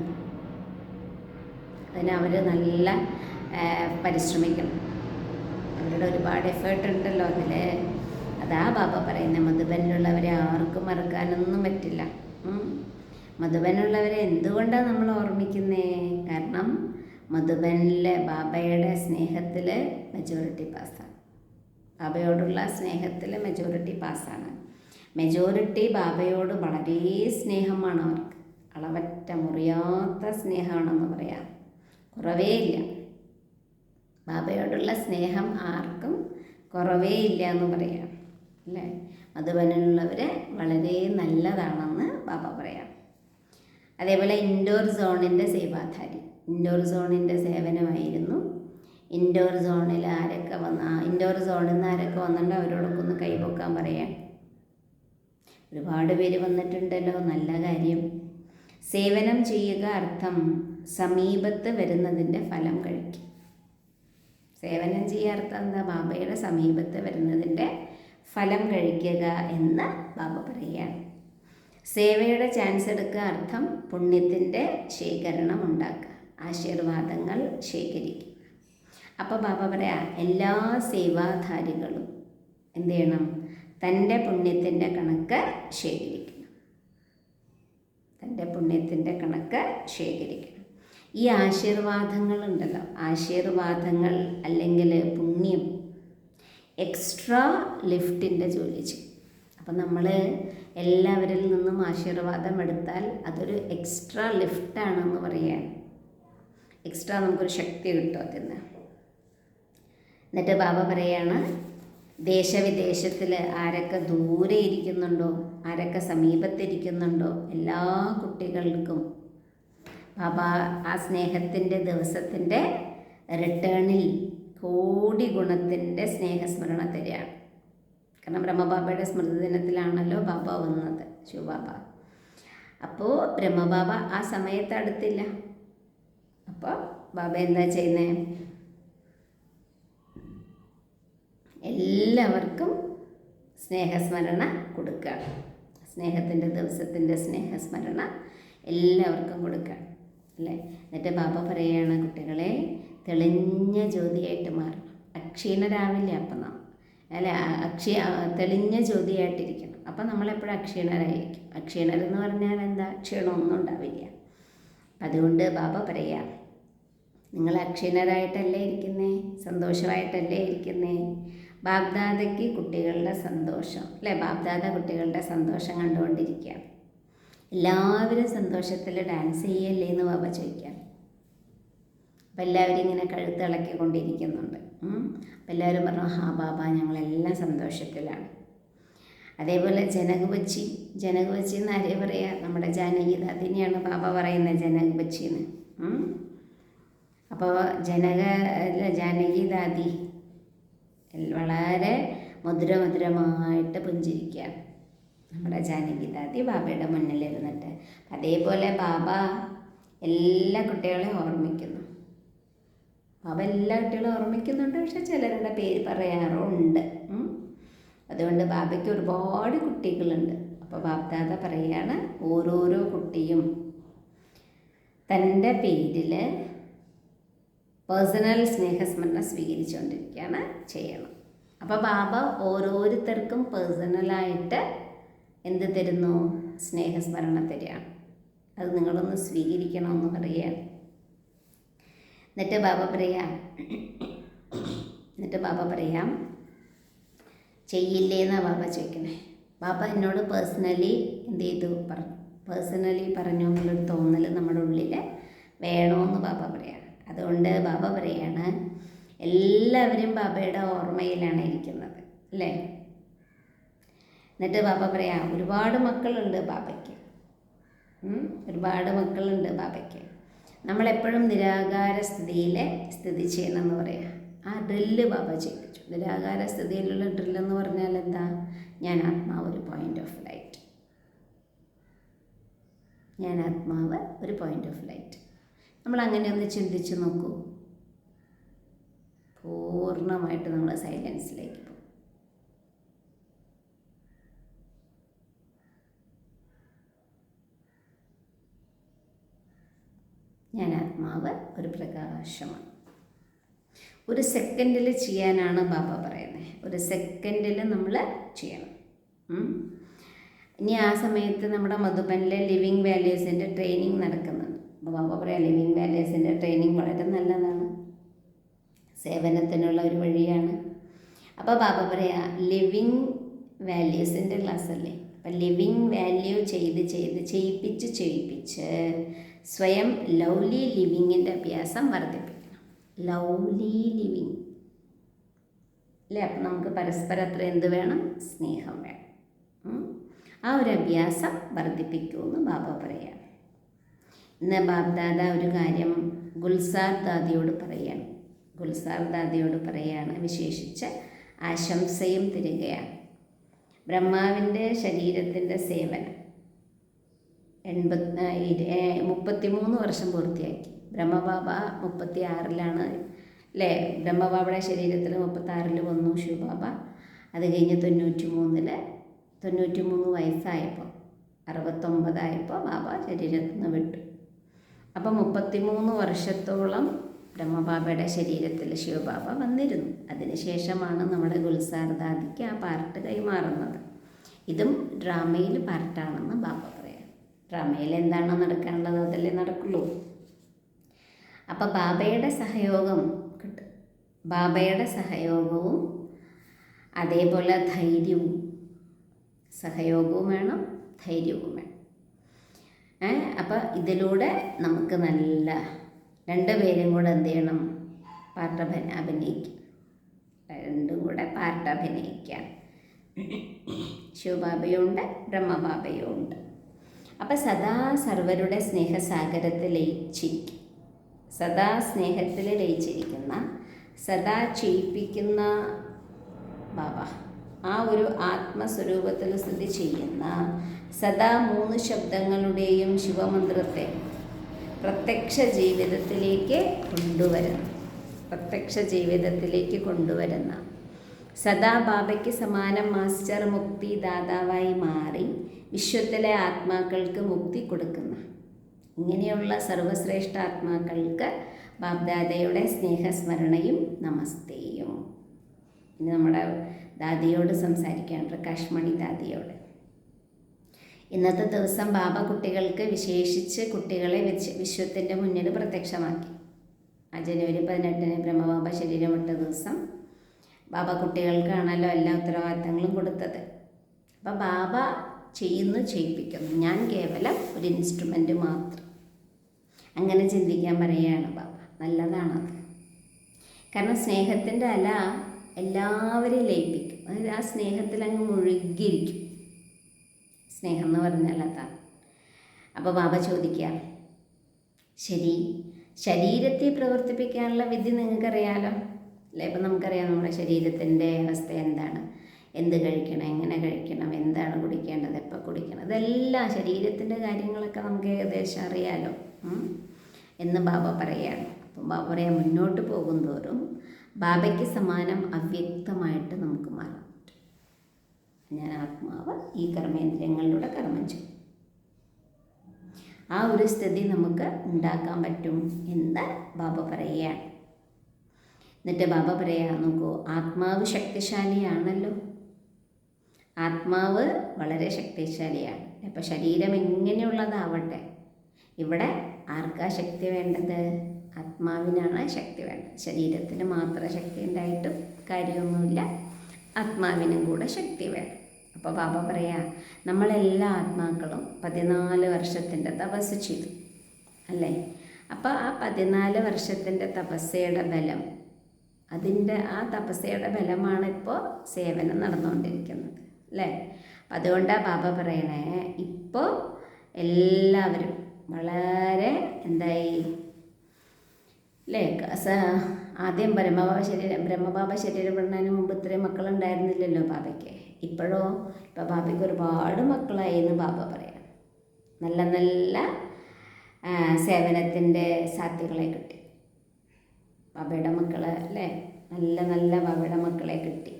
അതിന് അവർ നല്ല പരിശ്രമിക്കണം. അവരുടെ ഒരുപാട് എഫേർട്ട് ഉണ്ടല്ലോ അതിൽ. അതാ ബാബ പറയുന്നത്, മധുബനിലുള്ളവരെ ആർക്കും മറക്കാനൊന്നും പറ്റില്ല. മധുബനിലുള്ളവരെ എന്തുകൊണ്ടാണ് നമ്മൾ ഓർമ്മിക്കുന്നത്? കാരണം മധുബനിലെ ബാബയുടെ സ്നേഹത്തിൽ മെജോറിറ്റി പാസ്സാണ്. ബാബയോടുള്ള സ്നേഹത്തിൽ മെജോറിറ്റി പാസ്സാണ്. മെജോറിറ്റി ബാബയോട് വളരെ സ്നേഹമാണ് അവർക്ക്. അളവറ്റ മുറിയാത്ത സ്നേഹമാണെന്ന് പറയാം. കുറവേ ഇല്ല. ബാബയോടുള്ള സ്നേഹം ആർക്കും കുറവേ ഇല്ല എന്ന് പറയാം അല്ലേ? മധുബനിലുള്ളവർ വളരെ നല്ലതാണെന്ന് ബാബ പറയാം. അതേപോലെ ഇൻഡോർ സോണിൻ്റെ സേവാധാരി. ഇൻഡോർ സോണിൻ്റെ സേവനമായിരുന്നു. ഇൻഡോർ സോണിൽ ആരൊക്കെ ഇൻഡോർ സോണിൽ നിന്ന് ആരൊക്കെ വന്നിട്ടുണ്ടോ അവരോടൊക്കെ ഒന്ന് കൈപൊക്കാൻ പറയാം. ഒരുപാട് പേര് വന്നിട്ടുണ്ടല്ലോ. നല്ല കാര്യം. സേവനം ചെയ്യുക അർത്ഥം സമീപത്ത് വരുന്നതിൻ്റെ ഫലം കഴിക്കും. സേവനം ചെയ്യുക അർത്ഥം എന്താ? ബാബയുടെ സമീപത്ത് വരുന്നതിൻ്റെ ഫലം കഴിക്കുക എന്ന് ബാബ പറയുകയാണ്. സേവയുടെ ചാൻസ് എടുക്കുക അർത്ഥം പുണ്യത്തിൻ്റെ ശേഖരണം ഉണ്ടാക്കുക, ആശീർവാദങ്ങൾ ശേഖരിക്കുക. അപ്പോൾ ബാബ പറയാം, എല്ലാ സേവാധാരികളും എന്ത് ചെയ്യണം? തൻ്റെ പുണ്യത്തിൻ്റെ കണക്ക് ശേഖരിക്കണം. തൻ്റെ പുണ്യത്തിൻ്റെ കണക്ക് ശേഖരിക്കണം. ഈ ആശീർവാദങ്ങളുണ്ടല്ലോ, ആശീർവാദങ്ങൾ അല്ലെങ്കിൽ പുണ്യം എക്സ്ട്രാ ലിഫ്റ്റിൻ്റെ ജോലി ചെയ്യും. അപ്പം നമ്മൾ എല്ലാവരിൽ നിന്നും ആശീർവാദം എടുത്താൽ അതൊരു എക്സ്ട്രാ ലിഫ്റ്റാണെന്ന് പറയുകയാണ്. എക്സ്ട്രാ നമുക്കൊരു ശക്തി കിട്ടും അതിൽ നിന്ന്. എന്നിട്ട് ബാബ പറയാണ്, ദേശവിദേശത്തിൽ ആരൊക്കെ ദൂരെ ഇരിക്കുന്നുണ്ടോ, ആരൊക്കെ സമീപത്തിരിക്കുന്നുണ്ടോ, എല്ലാ കുട്ടികൾക്കും ബാബ ആ സ്നേഹത്തിൻ്റെ ദിവസത്തിൻ്റെ റിട്ടേണിൽ കോടി ഗുണത്തിൻ്റെ സ്നേഹസ്മരണ തരികയാണ്. കാരണം ബ്രഹ്മബാബയുടെ സ്മൃതി ദിനത്തിലാണല്ലോ ബാബ വന്നത്, ശിവബാബ. അപ്പോൾ ബ്രഹ്മബാബ ആ സമയത്ത് അടുത്തില്ല. അപ്പോൾ ബാബ എന്താ ചെയ്യുന്നത്? എല്ലാവർക്കും സ്നേഹസ്മരണ കൊടുക്കുകയാണ്. സ്നേഹത്തിൻ്റെ ദിവസത്തിൻ്റെ സ്നേഹസ്മരണ എല്ലാവർക്കും കൊടുക്കുകയാണ് അല്ലേ. എന്നിട്ട് ബാബ പറയുകയാണ്, കുട്ടികളെ തെളിഞ്ഞ ജ്യോതിയായിട്ട് മാറണം. അക്ഷീണരാവില്ല അപ്പം നാം അല്ലെ, തെളിഞ്ഞ ജ്യോതിയായിട്ടിരിക്കണം. അപ്പം നമ്മളെപ്പോഴും അക്ഷീണരായിരിക്കും. അക്ഷീണരെന്ന് പറഞ്ഞാൽ എന്താ? ക്ഷീണമൊന്നും ഉണ്ടാവില്ല. അതുകൊണ്ട് ബാബ പറയാം, നിങ്ങൾ അക്ഷീണരായിട്ടല്ലേ ഇരിക്കുന്നേ, സന്തോഷമായിട്ടല്ലേ ഇരിക്കുന്നേ. ബാബ്ദാദയ്ക്ക് കുട്ടികളുടെ സന്തോഷം അല്ലേ, ബാബ്ദാദ കുട്ടികളുടെ സന്തോഷം കണ്ടുകൊണ്ടിരിക്കുകയാണ്. എല്ലാവരും സന്തോഷത്തിൽ ഡാൻസ് ചെയ്യല്ലേ എന്ന് ബാബ ചോദിക്കാം. അപ്പം എല്ലാവരും ഇങ്ങനെ കഴുത്തിളക്കിക്കൊണ്ടിരിക്കുന്നുണ്ട്. അപ്പം എല്ലാവരും പറഞ്ഞു, ഹാ ബാബ ഞങ്ങളെല്ലാം സന്തോഷത്തിലാണ്. അതേപോലെ ജനക് ബച്ചി എന്ന് ആരെയാ പറയുക? നമ്മുടെ ജാനകി അതിനെയാണ് ബാബ പറയുന്നത് ജനക് ബച്ചിന്ന്. അപ്പോൾ ജാനകി ദാദി വളരെ മധുരമായിട്ട് പുഞ്ചിരിക്കുകയാണ്. നമ്മുടെ ജാനകി ദാദി ബാബയുടെ മുന്നിലിരുന്നിട്ട്. അതേപോലെ ബാബ എല്ലാ കുട്ടികളെയും ഓർമ്മിക്കുന്നു. ബാബ എല്ലാ കുട്ടികളും ഓർമ്മിക്കുന്നുണ്ട്, പക്ഷെ ചിലരുടെ പേര് പറയാറുണ്ട്. അതുകൊണ്ട് ബാബയ്ക്ക് ഒരുപാട് കുട്ടികളുണ്ട്. അപ്പോൾ ബാബ്ദാദ പറയുകയാണ്, ഓരോരോ കുട്ടിയും തൻ്റെ പേരിൽ പേഴ്സണൽ സ്നേഹസ്മരണ സ്വീകരിച്ചുകൊണ്ടിരിക്കുകയാണ് ചെയ്യണം. അപ്പോൾ ബാബ ഓരോരുത്തർക്കും പേഴ്സണലായിട്ട് എന്ത് തരുന്നു? സ്നേഹസ്മരണ തരികയാണ്. അത് നിങ്ങളൊന്ന് സ്വീകരിക്കണമെന്ന് പറയുകയാണ്. എന്നിട്ട് ബാബ പറയാം ചെയ്യില്ലേ എന്നാണ് ബാബ ചോദിക്കണേ. ബാബ എന്നോട് പേഴ്സണലി എന്ത് ചെയ്തു പറഞ്ഞു എന്നുള്ളൊരു തോന്നൽ നമ്മുടെ ഉള്ളിൽ വേണമെന്ന് ബാബ പറയാണ്. അതുകൊണ്ട് ബാബ പറയാണ്, എല്ലാവരും ബാബയുടെ ഓർമ്മയിലാണ് ഇരിക്കുന്നത് അല്ലേ. എന്നിട്ട് ബാബ പറയാം, ഒരുപാട് മക്കളുണ്ട് ബാബയ്ക്ക്, ഒരുപാട് മക്കളുണ്ട് ബാബയ്ക്ക്. നമ്മളെപ്പോഴും നിരാകാര സ്ഥിതിയിൽ സ്ഥിതി ചെയ്യണമെന്ന് പറയാം. ആ ഡ്രില്ല് ബാബ ചെയ്യിപ്പിച്ചു. നിരാകാര സ്ഥിതിയിലുള്ള ഡ്രില്ലെന്ന് പറഞ്ഞാൽ എന്താ? ഞാൻ ആത്മാവ് ഒരു പോയിൻ്റ് ഓഫ് ലൈറ്റ്, ഞാൻ ആത്മാവ് ഒരു പോയിൻ്റ് ഓഫ് ലൈറ്റ്. നമ്മൾ അങ്ങനെ ഒന്ന് ചിന്തിച്ച് നോക്കൂ. പൂർണ്ണമായിട്ട് നമ്മൾ സൈലൻസിലേക്ക് പോകും. ഞാൻ ആത്മാവ് ഒരു പ്രകാശമാണ്. ഒരു സെക്കൻഡിൽ ചെയ്യാനാണ് ബാബ പറയുന്നത്. ഒരു സെക്കൻഡിൽ നമ്മൾ ചെയ്യണം. ഇനി ആ സമയത്ത് നമ്മുടെ മധുബനിലെ ലിവിങ് വാല്യൂസിൻ്റെ ട്രെയിനിങ് നടക്കുന്നുണ്ട്. അപ്പോൾ ബാബ പറയാം, ലിവിങ് വാല്യൂസിൻ്റെ ട്രെയിനിങ് വളരെ നല്ലതാണ്, സേവനത്തിനുള്ള ഒരു വഴിയാണ്. അപ്പോൾ ബാബ പറയാം, ലിവിങ് വാല്യൂസിൻ്റെ ക്ലാസ് അല്ലേ. അപ്പം ലിവിങ് വാല്യൂ ചെയ്യിപ്പിച്ച് സ്വയം ലവ്ലി ലിവിങ്ങിൻ്റെ അഭ്യാസം വർദ്ധിപ്പിക്കണം. ലവ്ലി ലിവിങ് അല്ലേ. അപ്പം നമുക്ക് പരസ്പരം അത്ര എന്ത് വേണം? സ്നേഹം വേണം. ആ ഒരു അഭ്യാസം വർദ്ധിപ്പിക്കുമെന്ന് ബാബ പറയാം. ഇന്ന് ബാബ്ദാദ ഒരു കാര്യം ഗുൽസാർ ദാദിയോട് പറയാണ്, വിശേഷിച്ച് ആശംസയും തരികയാണ്. ബ്രഹ്മാവിൻ്റെ ശരീരത്തിൻ്റെ സേവനം 33 വർഷം പൂർത്തിയാക്കി. ബ്രഹ്മബാബ 36-ലാണ് അല്ലേ. ബ്രഹ്മബാബയുടെ ശരീരത്തിൽ 36 വന്നു ശിവബാബ. അത് കഴിഞ്ഞ് 93 വയസ്സായപ്പോൾ 69 ബാബ ശരീരത്തിൽ നിന്ന് വിട്ടു. അപ്പോൾ 33 വർഷത്തോളം ബ്രഹ്മബാബയുടെ ശരീരത്തിൽ ശിവബാബ വന്നിരുന്നു. അതിനുശേഷമാണ് നമ്മുടെ ഗുൽസാർ ദാദിക്ക് ആ പാർട്ട് കൈമാറുന്നത്. ഇതും ഡ്രാമയിൽ പാർട്ടാണെന്ന് ബാബ പറയാം. ഡ്രാമയിൽ എന്താണോ നടക്കാനുള്ളത് അതല്ലേ നടക്കുള്ളൂ. അപ്പോൾ ബാബയുടെ സഹയോഗം കിട്ടും. ബാബയുടെ സഹയോഗവും അതേപോലെ സഹയോഗവും വേണം, ധൈര്യവും വേണം. അപ്പോൾ ഇതിലൂടെ നമുക്ക് നല്ല 2 പേരും കൂടെ എന്ത് ചെയ്യണം? പാർട്ട് അഭിനയിക്കും. രണ്ടും കൂടെ പാർട്ട് അഭിനയിക്കാൻ ശിവബാബയും ഉണ്ട്, ബ്രഹ്മബാബയും ഉണ്ട്. അപ്പം സദാ സർവരുടെ സ്നേഹസാഗരത്തിൽ ലയിച്ചിരിക്കും, സദാ സ്നേഹത്തിൽ ലയിച്ചിരിക്കുന്ന, സദാ ചെയ്യിപ്പിക്കുന്ന ബാബ, ആ ഒരു ആത്മസ്വരൂപത്തിൽ സ്ഥിതി ചെയ്യുന്ന, സദാ 3 ശബ്ദങ്ങളുടെയും ശിവമന്ത്രത്തെ പ്രത്യക്ഷ ജീവിതത്തിലേക്ക് കൊണ്ടുവരുന്ന സദാ ബാബയ്ക്ക് സമാനം മാസ്റ്റർ മുക്തി ദാതാവായി മാറി വിശ്വത്തിലെ ആത്മാക്കൾക്ക് മുക്തി കൊടുക്കുന്ന ഇങ്ങനെയുള്ള സർവശ്രേഷ്ഠ ആത്മാക്കൾക്ക് ബാബ്ദാദയുടെ സ്നേഹസ്മരണയും നമസ്തേയും. ഇനി നമ്മുടെ ദാദിയോട് സംസാരിക്കുകയാണ്, പ്രകാശ് മണി ദാദിയോട്. ഇന്നത്തെ ദിവസം ബാബ കുട്ടികൾക്ക്, വിശേഷിച്ച് കുട്ടികളെ വിശ്വത്തിൻ്റെ മുന്നിൽ പ്രത്യക്ഷമാക്കി. ആ ജനുവരി 18 ബ്രഹ്മബാബ ശരീരം വിട്ട ദിവസം ബാബ കുട്ടികൾക്കാണല്ലോ എല്ലാ ഉത്തരവാദിത്തങ്ങളും കൊടുത്തത്. അപ്പം ബാബ ചെയ്യിപ്പിക്കുന്നു, ഞാൻ കേവലം ഒരു ഇൻസ്ട്രുമെൻ്റ് മാത്രം. അങ്ങനെ ചിന്തിക്കാൻ പറയുകയാണ് ബാബ. നല്ലതാണത്. കാരണം സ്നേഹത്തിൻ്റെ അല എല്ലാവരെയും ലയിപ്പിക്കും. അതായത് ആ സ്നേഹത്തിൽ അങ്ങ് മുഴുകിയിരിക്കും. സ്നേഹം എന്ന് പറഞ്ഞാൽ അതാണ്. അപ്പോൾ ബാബ ചോദിക്കുക, ശരി, ശരീരത്തെ പ്രവർത്തിപ്പിക്കാനുള്ള വിധി നിങ്ങൾക്കറിയാലോ അല്ലേ? ഇപ്പം നമുക്കറിയാം നമ്മുടെ ശരീരത്തിൻ്റെ അവസ്ഥ എന്താണ്, എന്ത് കഴിക്കണം, എങ്ങനെ കഴിക്കണം, എന്താണ് കുടിക്കേണ്ടത്, എപ്പോൾ കുടിക്കണം, ഇതെല്ലാം ശരീരത്തിൻ്റെ കാര്യങ്ങളൊക്കെ നമുക്ക് ഏകദേശം അറിയാലോ എന്ന് ബാബ പറയുകയാണ്. അപ്പം ബാബ പറയാം, മുന്നോട്ട് പോകുന്തോറും ബാബയ്ക്ക് സമാനം അവ്യക്തമായിട്ട് നമുക്ക് മാറാം. ഞാൻ ആത്മാവ് ഈ കർമ്മേന്ദ്രിയങ്ങളിലൂടെ കർമ്മം ചെയ്യും. ആ ഒരു സ്ഥിതി നമുക്ക് ഉണ്ടാക്കാൻ പറ്റും എന്ന് ബാബ പറയുകയാണ്. എന്നിട്ട് ബാബ പറയാ, നോക്കൂ, ആത്മാവ് ശക്തിശാലിയാണല്ലോ. ആത്മാവ് വളരെ ശക്തിശാലിയാണ്. അപ്പം ശരീരം എങ്ങനെയുള്ളതാവട്ടെ, ഇവിടെ ആർക്കാ ശക്തി വേണ്ടത്? ആത്മാവിനാണ് ശക്തി വേണ്ടത്. ശരീരത്തിന് മാത്രം ശക്തി ഉണ്ടായിട്ടും കാര്യമൊന്നുമില്ല, ആത്മാവിനും കൂടെ ശക്തി വേണം. അപ്പോൾ ബാബ പറയാ, നമ്മളെല്ലാ ആത്മാക്കളും 14 വർഷത്തിൻ്റെ തപസ് ചെയ്തു അല്ലേ? അപ്പോൾ ആ 14 വർഷത്തിൻ്റെ തപസ്സയുടെ ബലം, ആ തപസ്സയുടെ ബലമാണ് ഇപ്പോൾ സേവനം നടന്നുകൊണ്ടിരിക്കുന്നത് അല്ലേ? അതുകൊണ്ടാണ് ബാബ പറയണേ, ഇപ്പോൾ എല്ലാവരും വളരെ എന്തായി അല്ലേ? ആദ്യം ബ്രഹ്മബാബ ശരീരം വിടുന്നതിന് മുമ്പ് ഇത്രയും മക്കളുണ്ടായിരുന്നില്ലല്ലോ ബാബയ്ക്ക്. ഇപ്പോൾ ബാബയ്ക്ക് ഒരുപാട് മക്കളായി എന്ന് ബാബ പറയാം. നല്ല നല്ല സേവനത്തിൻ്റെ സാധ്യതകളെ കിട്ടി ബാബയുടെ മക്കൾ അല്ലേ? നല്ല നല്ല ബാബയുടെ മക്കളെ കിട്ടി.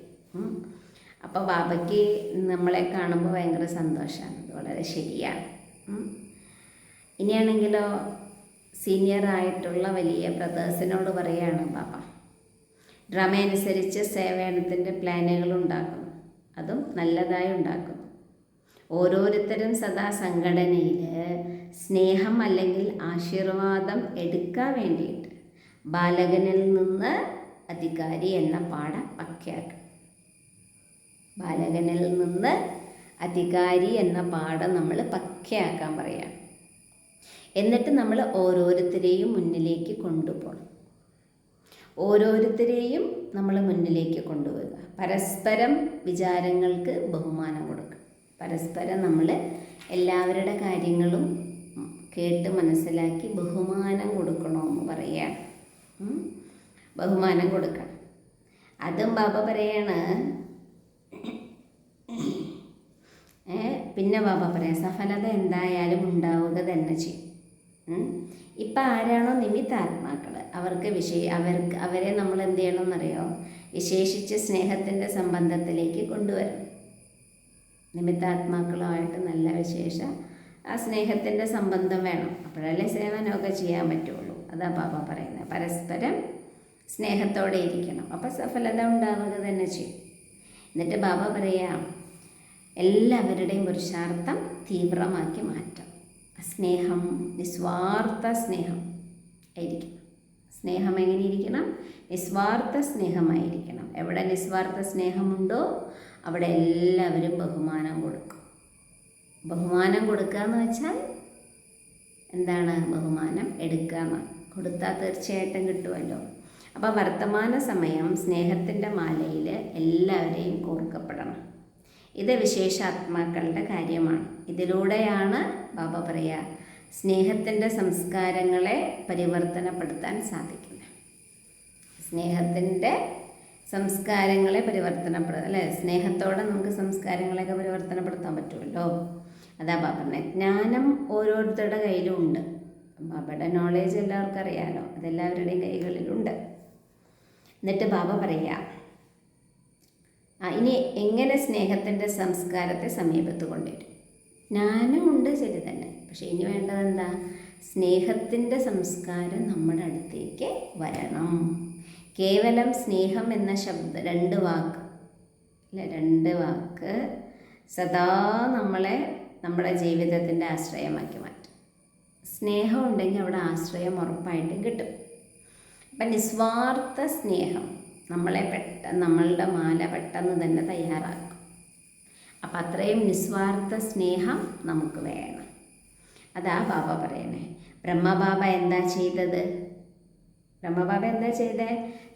അപ്പോൾ ബാബയ്ക്ക് നമ്മളെ കാണുമ്പോൾ ഭയങ്കര സന്തോഷമാണ്. അത് വളരെ ശരിയാണ്. ഇനിയാണെങ്കിലോ സീനിയറായിട്ടുള്ള വലിയ ബ്രദേഴ്സിനോട് പറയുകയാണ് ബാബ, ഡ്രാമ അനുസരിച്ച് സേവനത്തിൻ്റെ പ്ലാനുകൾ ഉണ്ടാക്കുന്നു, അതും നല്ലതായി ഉണ്ടാക്കുന്നു. ഓരോരുത്തരും സദാ സംഘടനയിൽ സ്നേഹം അല്ലെങ്കിൽ ആശീർവാദം എടുക്കാൻ വേണ്ടിയിട്ട് ബാലകനിൽ നിന്ന് അധികാരി എന്ന പാഠം പക്കയാക്കണം. ബാലകനിൽ നിന്ന് അധികാരി എന്ന പാഠം നമ്മൾ പക്കയാക്കാൻ പറയാം. എന്നിട്ട് നമ്മൾ ഓരോരുത്തരെയും മുന്നിലേക്ക് കൊണ്ടുപോകണം. ഓരോരുത്തരെയും നമ്മൾ മുന്നിലേക്ക് കൊണ്ടുപോവുക. പരസ്പരം വിചാരങ്ങൾക്ക് ബഹുമാനം കൊടുക്കുക. പരസ്പരം നമ്മൾ എല്ലാവരുടെ കാര്യങ്ങളും കേട്ട് മനസ്സിലാക്കി ബഹുമാനം കൊടുക്കണമെന്ന് പറയുകയാണ്. ബഹുമാനം കൊടുക്കണം. അതും ബാബ പറയാണ്. പിന്നെ ബാബ പറയാം, സഫലത എന്തായാലും ഉണ്ടാവുക തന്നെ ചെയ്യും. ഇപ്പം ആരാണോ നിമിത്താത്മാക്കൾ, അവരെ നമ്മൾ എന്ത് ചെയ്യണമെന്നറിയോ? വിശേഷിച്ച് സ്നേഹത്തിൻ്റെ സംബന്ധത്തിലേക്ക് കൊണ്ടുവരണം. നിമിത്താത്മാക്കളുമായിട്ട് നല്ല ആ സ്നേഹത്തിൻ്റെ സംബന്ധം വേണം. അപ്പോഴല്ലേ സേവനമൊക്കെ ചെയ്യാൻ പറ്റുള്ളൂ. അതാ ബാബ പറയുന്നത്. പരസ്പരം സ്നേഹത്തോടെ ഇരിക്കണം. അപ്പോൾ സഫലത ഉണ്ടാവുക തന്നെ ചെയ്യും. എന്നിട്ട് ബാബ പറയാം, എല്ലാവരുടെയും പുരുഷാർത്ഥം തീവ്രമാക്കി മാറ്റാം. സ്നേഹം, നിസ്വാർത്ഥ സ്നേഹം ആയിരിക്കണം. സ്നേഹം എങ്ങനെ ഇരിക്കണം? നിസ്വാർത്ഥ സ്നേഹമായിരിക്കണം. എവിടെ നിസ്വാർത്ഥ സ്നേഹമുണ്ടോ അവിടെ എല്ലാവരും ബഹുമാനം കൊടുക്കും. ബഹുമാനം കൊടുക്കുക എന്ന് വെച്ചാൽ എന്താണ്? ബഹുമാനം എടുക്കുക എന്നാണ്. കൊടുത്താൽ തീർച്ചയായിട്ടും കിട്ടുമല്ലോ. അപ്പോൾ വർത്തമാന സമയം സ്നേഹത്തിൻ്റെ മാലയിൽ എല്ലാവരെയും കോർക്കപ്പെടണം. ഇത് വിശേഷാത്മാക്കളുടെ കാര്യമാണ്. ഇതിലൂടെയാണ് ബാബ പറയുക സ്നേഹത്തിൻ്റെ സംസ്കാരങ്ങളെ പരിവർത്തനപ്പെടുത്താൻ സാധിക്കുന്നത്. സ്നേഹത്തിൻ്റെ സംസ്കാരങ്ങളെ അല്ലേ, സ്നേഹത്തോടെ നമുക്ക് സംസ്കാരങ്ങളെയൊക്കെ പരിവർത്തനപ്പെടുത്താൻ പറ്റുമല്ലോ. അതാ ബാബ പറഞ്ഞത്. ജ്ഞാനം ഓരോരുത്തരുടെ കയ്യിലും ഉണ്ട്. ബാബയുടെ നോളേജ് എല്ലാവർക്കും അറിയാമല്ലോ, അതെല്ലാവരുടെയും കൈകളിലുണ്ട്. എന്നിട്ട് ബാബ പറയുക ഇനി എങ്ങനെ സ്നേഹത്തിൻ്റെ സംസ്കാരത്തെ സമീപത്ത് കൊണ്ടുവരും. ജ്ഞാനം ഉണ്ട് ശരി തന്നെ, പക്ഷെ ഇനി വേണ്ടത് എന്താ? സ്നേഹത്തിൻ്റെ സംസ്കാരം നമ്മുടെ അടുത്തേക്ക് വരണം. കേവലം സ്നേഹം എന്ന ശബ്ദം, രണ്ട് വാക്ക് സദാ നമ്മളെ നമ്മുടെ ജീവിതത്തിൻ്റെ ആശ്രയമാക്കി മാറ്റും. സ്നേഹം ഉണ്ടെങ്കിൽ അവിടെ ആശ്രയം ഉറപ്പായിട്ടും കിട്ടും. അപ്പം നിസ്വാർത്ഥ സ്നേഹം നമ്മളുടെ മാല പെട്ടെന്ന് തന്നെ തയ്യാറാക്കും. അപ്പം അത്രയും നിസ്വാർത്ഥ സ്നേഹം നമുക്ക് വേണം. അതാ ബാബ പറയണേ. ബ്രഹ്മബാബ എന്താ ചെയ്തത്?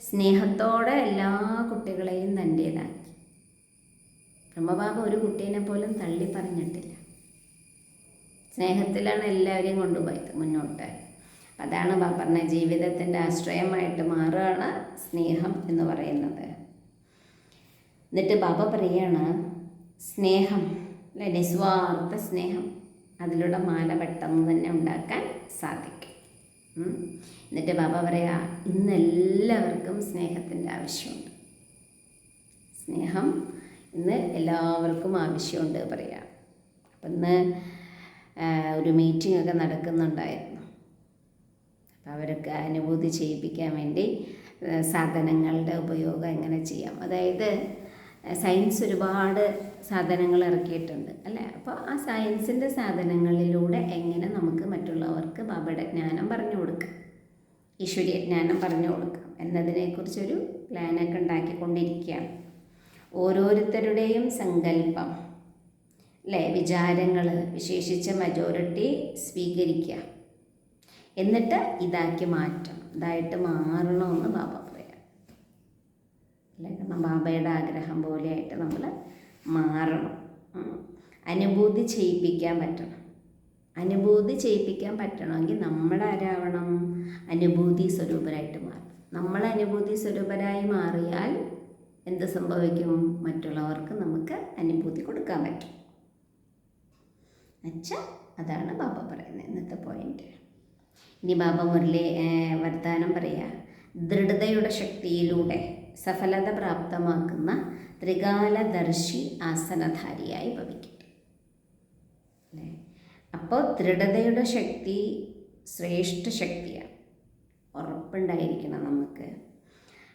സ്നേഹത്തോടെ എല്ലാ കുട്ടികളെയും തൻ്റേതാക്കി. ബ്രഹ്മബാബ ഒരു കുട്ടീനെ പോലും തള്ളി പറഞ്ഞിട്ടില്ല. സ്നേഹത്തിലാണ് എല്ലാവരെയും കൊണ്ടുപോയത് മുന്നോട്ട്. അതാണ് ബാബ പറഞ്ഞ ജീവിതത്തിൻ്റെ ആശ്രയമായിട്ട് മാറുകയാണ് സ്നേഹം എന്ന് പറയുന്നത്. എന്നിട്ട് ബാബ പറയാണ് സ്നേഹം അല്ലെ, നിസ്വാർത്ഥ സ്നേഹം, അതിലൂടെ മാല പെട്ടെന്ന് തന്നെ ഉണ്ടാക്കാൻ സാധിക്കും. എന്നിട്ട് ബാബ പറയാ ഇന്നെല്ലാവർക്കും സ്നേഹത്തിൻ്റെ ആവശ്യമുണ്ട്. സ്നേഹം ഇന്ന് എല്ലാവർക്കും ആവശ്യമുണ്ട് പറയാം. അപ്പം ഇന്ന് ഒരു മീറ്റിംഗ് ഒക്കെ നടക്കുന്നുണ്ടായിരുന്നു. അപ്പം അവരൊക്കെ അനുഭൂതി ചെയ്യിപ്പിക്കാൻ വേണ്ടി സാധനങ്ങളുടെ ഉപയോഗം എങ്ങനെ ചെയ്യാം, അതായത് സയൻസ് ഒരുപാട് സാധനങ്ങൾ ഇറക്കിയിട്ടുണ്ട് അല്ലേ. അപ്പോൾ ആ സയൻസിൻ്റെ സാധനങ്ങളിലൂടെ എങ്ങനെ നമുക്ക് മറ്റുള്ളവർക്ക് ബാബയുടെ ജ്ഞാനം പറഞ്ഞു കൊടുക്കാം, ഈശ്വരീയ ജ്ഞാനം പറഞ്ഞു കൊടുക്കാം എന്നതിനെക്കുറിച്ചൊരു പ്ലാനൊക്കെ ഉണ്ടാക്കിക്കൊണ്ടിരിക്കുകയാണ്. ഓരോരുത്തരുടെയും സങ്കല്പം അല്ലേ, വിചാരങ്ങൾ വിശേഷിച്ച മജോറിറ്റി സ്വീകരിക്കുക, എന്നിട്ട് ഇതാക്കി മാറ്റണം, ഇതായിട്ട് മാറണമെന്ന് ബാബ പറയാം അല്ലേ. കാരണം ബാബയുടെ ആഗ്രഹം പോലെയായിട്ട് നമ്മൾ മാറണം. അനുഭൂതി ചെയ്യിപ്പിക്കാൻ പറ്റണം. അനുഭൂതി ചെയ്യിപ്പിക്കാൻ പറ്റണമെങ്കിൽ നമ്മളാരാവണം? അനുഭൂതി സ്വരൂപരായിട്ട് മാറണം. നമ്മൾ അനുഭൂതി സ്വരൂപരായി മാറിയാൽ എന്ത് സംഭവിക്കും? മറ്റുള്ളവർക്ക് നമുക്ക് അനുഭൂതി കൊടുക്കാൻ പറ്റും. അതാണ് ബാബ പറയുന്നത് ഇന്നത്തെ പോയിന്റ്. ഇനി ബാബ വർത്താനം പറയുക. ദൃഢതയുടെ ശക്തിയിലൂടെ സഫലത പ്രാപ്തമാക്കുന്ന ത്രികാലദർശി ആസനധാരിയായി ഭവിക്കട്ടെ അല്ലേ. അപ്പോൾ ദൃഢതയുടെ ശക്തി ശ്രേഷ്ഠ ശക്തിയാണ്, ഉറപ്പുണ്ടായിരിക്കണം നമുക്ക്.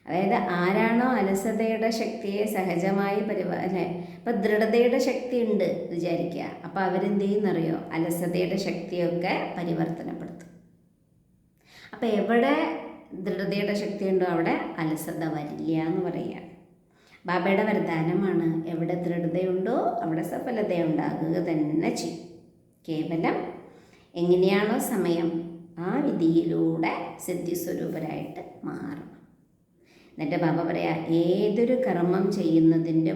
അതായത് ആരാണോ അലസതയുടെ ശക്തിയെ സഹജമായി അല്ലേ, ഇപ്പം ദൃഢതയുടെ ശക്തി ഉണ്ട് വിചാരിക്കുക, അപ്പോൾ അവരെന്ത് ചെയ്യുന്നറിയോ? അലസതയുടെ ശക്തിയൊക്കെ പരിവർത്തനപ്പെടുത്തും. അപ്പം എവിടെ ദൃഢതയുടെ ശക്തി ഉണ്ടോ അവിടെ അലസത വരില്ല എന്ന് പറയുക. ബാബയുടെ വരദാനമാണ്, എവിടെ ദൃഢതയുണ്ടോ അവിടെ സഫലതയുണ്ടാകുക തന്നെ ചെയ്യും. കേവലം എങ്ങനെയാണോ സമയം ആ വിധിയിലൂടെ സിദ്ധിസ്വരൂപരായിട്ട് മാറണം. എന്നിട്ട് ബാബ പറയാ ഏതൊരു കർമ്മം ചെയ്യുന്നതിൻ്റെ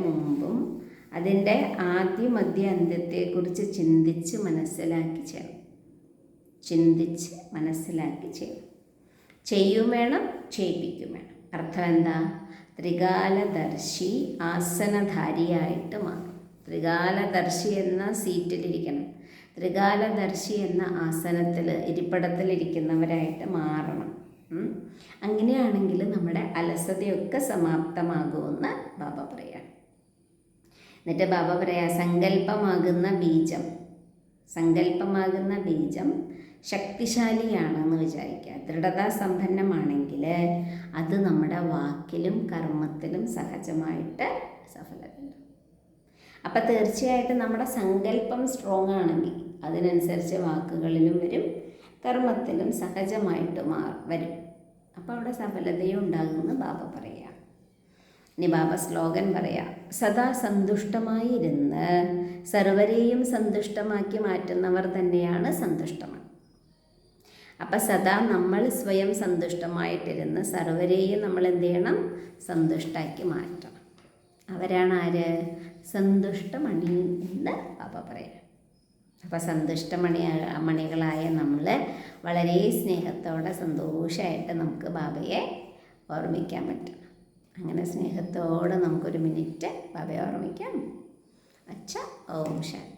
മുമ്പും അതിൻ്റെ ആദ്യ മധ്യ അന്ത്യത്തെക്കുറിച്ച് ചിന്തിച്ച് മനസ്സിലാക്കി ചെയ്യണം. ചെയ്യും വേണം, ചെയ്യിപ്പിക്കും വേണം. അർത്ഥം എന്താ? ത്രികാലദർശി ആസനധാരിയായിട്ട് മാറും. ത്രികാലദർശി എന്ന സീറ്റിലിരിക്കണം, ത്രികാലദർശി എന്ന ആസനത്തിൽ ഇരിപ്പിടത്തിലിരിക്കുന്നവരായിട്ട് മാറണം. അങ്ങനെയാണെങ്കിൽ നമ്മുടെ അലസതയൊക്കെ സമാപ്തമാകുമെന്ന് ബാബ പറയാം. എന്നിട്ട് ബാബ പറയാം സങ്കല്പമാകുന്ന ബീജം ശക്തിശാലിയാണെന്ന് വിചാരിക്കുക. ദൃഢതാ സമ്പന്നമാണെങ്കിൽ അത് നമ്മുടെ വാക്കിലും കർമ്മത്തിലും സഹജമായിട്ട് സഫലതയുണ്ട്. അപ്പം തീർച്ചയായിട്ടും നമ്മുടെ സങ്കല്പം സ്ട്രോങ് ആണെങ്കിൽ അതിനനുസരിച്ച് വാക്കുകളിലും വരും, കർമ്മത്തിലും സഹജമായിട്ട് വരും. അപ്പോൾ അവിടെ സഫലതയും ഉണ്ടാകുമെന്ന് ബാബ പറയാം. ഇനി ബാബ സ്ലോഗൻ പറയാം. സദാ സന്തുഷ്ടമായിരുന്ന് സർവരെയും സന്തുഷ്ടമാക്കി മാറ്റുന്നവർ തന്നെയാണ് സന്തുഷ്ടമാണ്. അപ്പം സദാ നമ്മൾ സ്വയം സന്തുഷ്ടമായിട്ടിരുന്ന് സർവരെയും നമ്മൾ എന്ത് ചെയ്യണം? സന്തുഷ്ടാക്കി മാറ്റണം. അവരാണ് ആര്? സന്തുഷ്ടമണി എന്ന് ബാബ പറയാം. അപ്പോൾ മണികളായ നമ്മൾ വളരെ സ്നേഹത്തോടെ സന്തോഷമായിട്ട് നമുക്ക് ബാബയെ ഓർമ്മിക്കാൻ പറ്റും. അങ്ങനെ സ്നേഹത്തോടെ നമുക്കൊരു മിനിറ്റ് ബാബയെ ഓർമ്മിക്കാം. അച്ഛ ഓം ശാന്തി.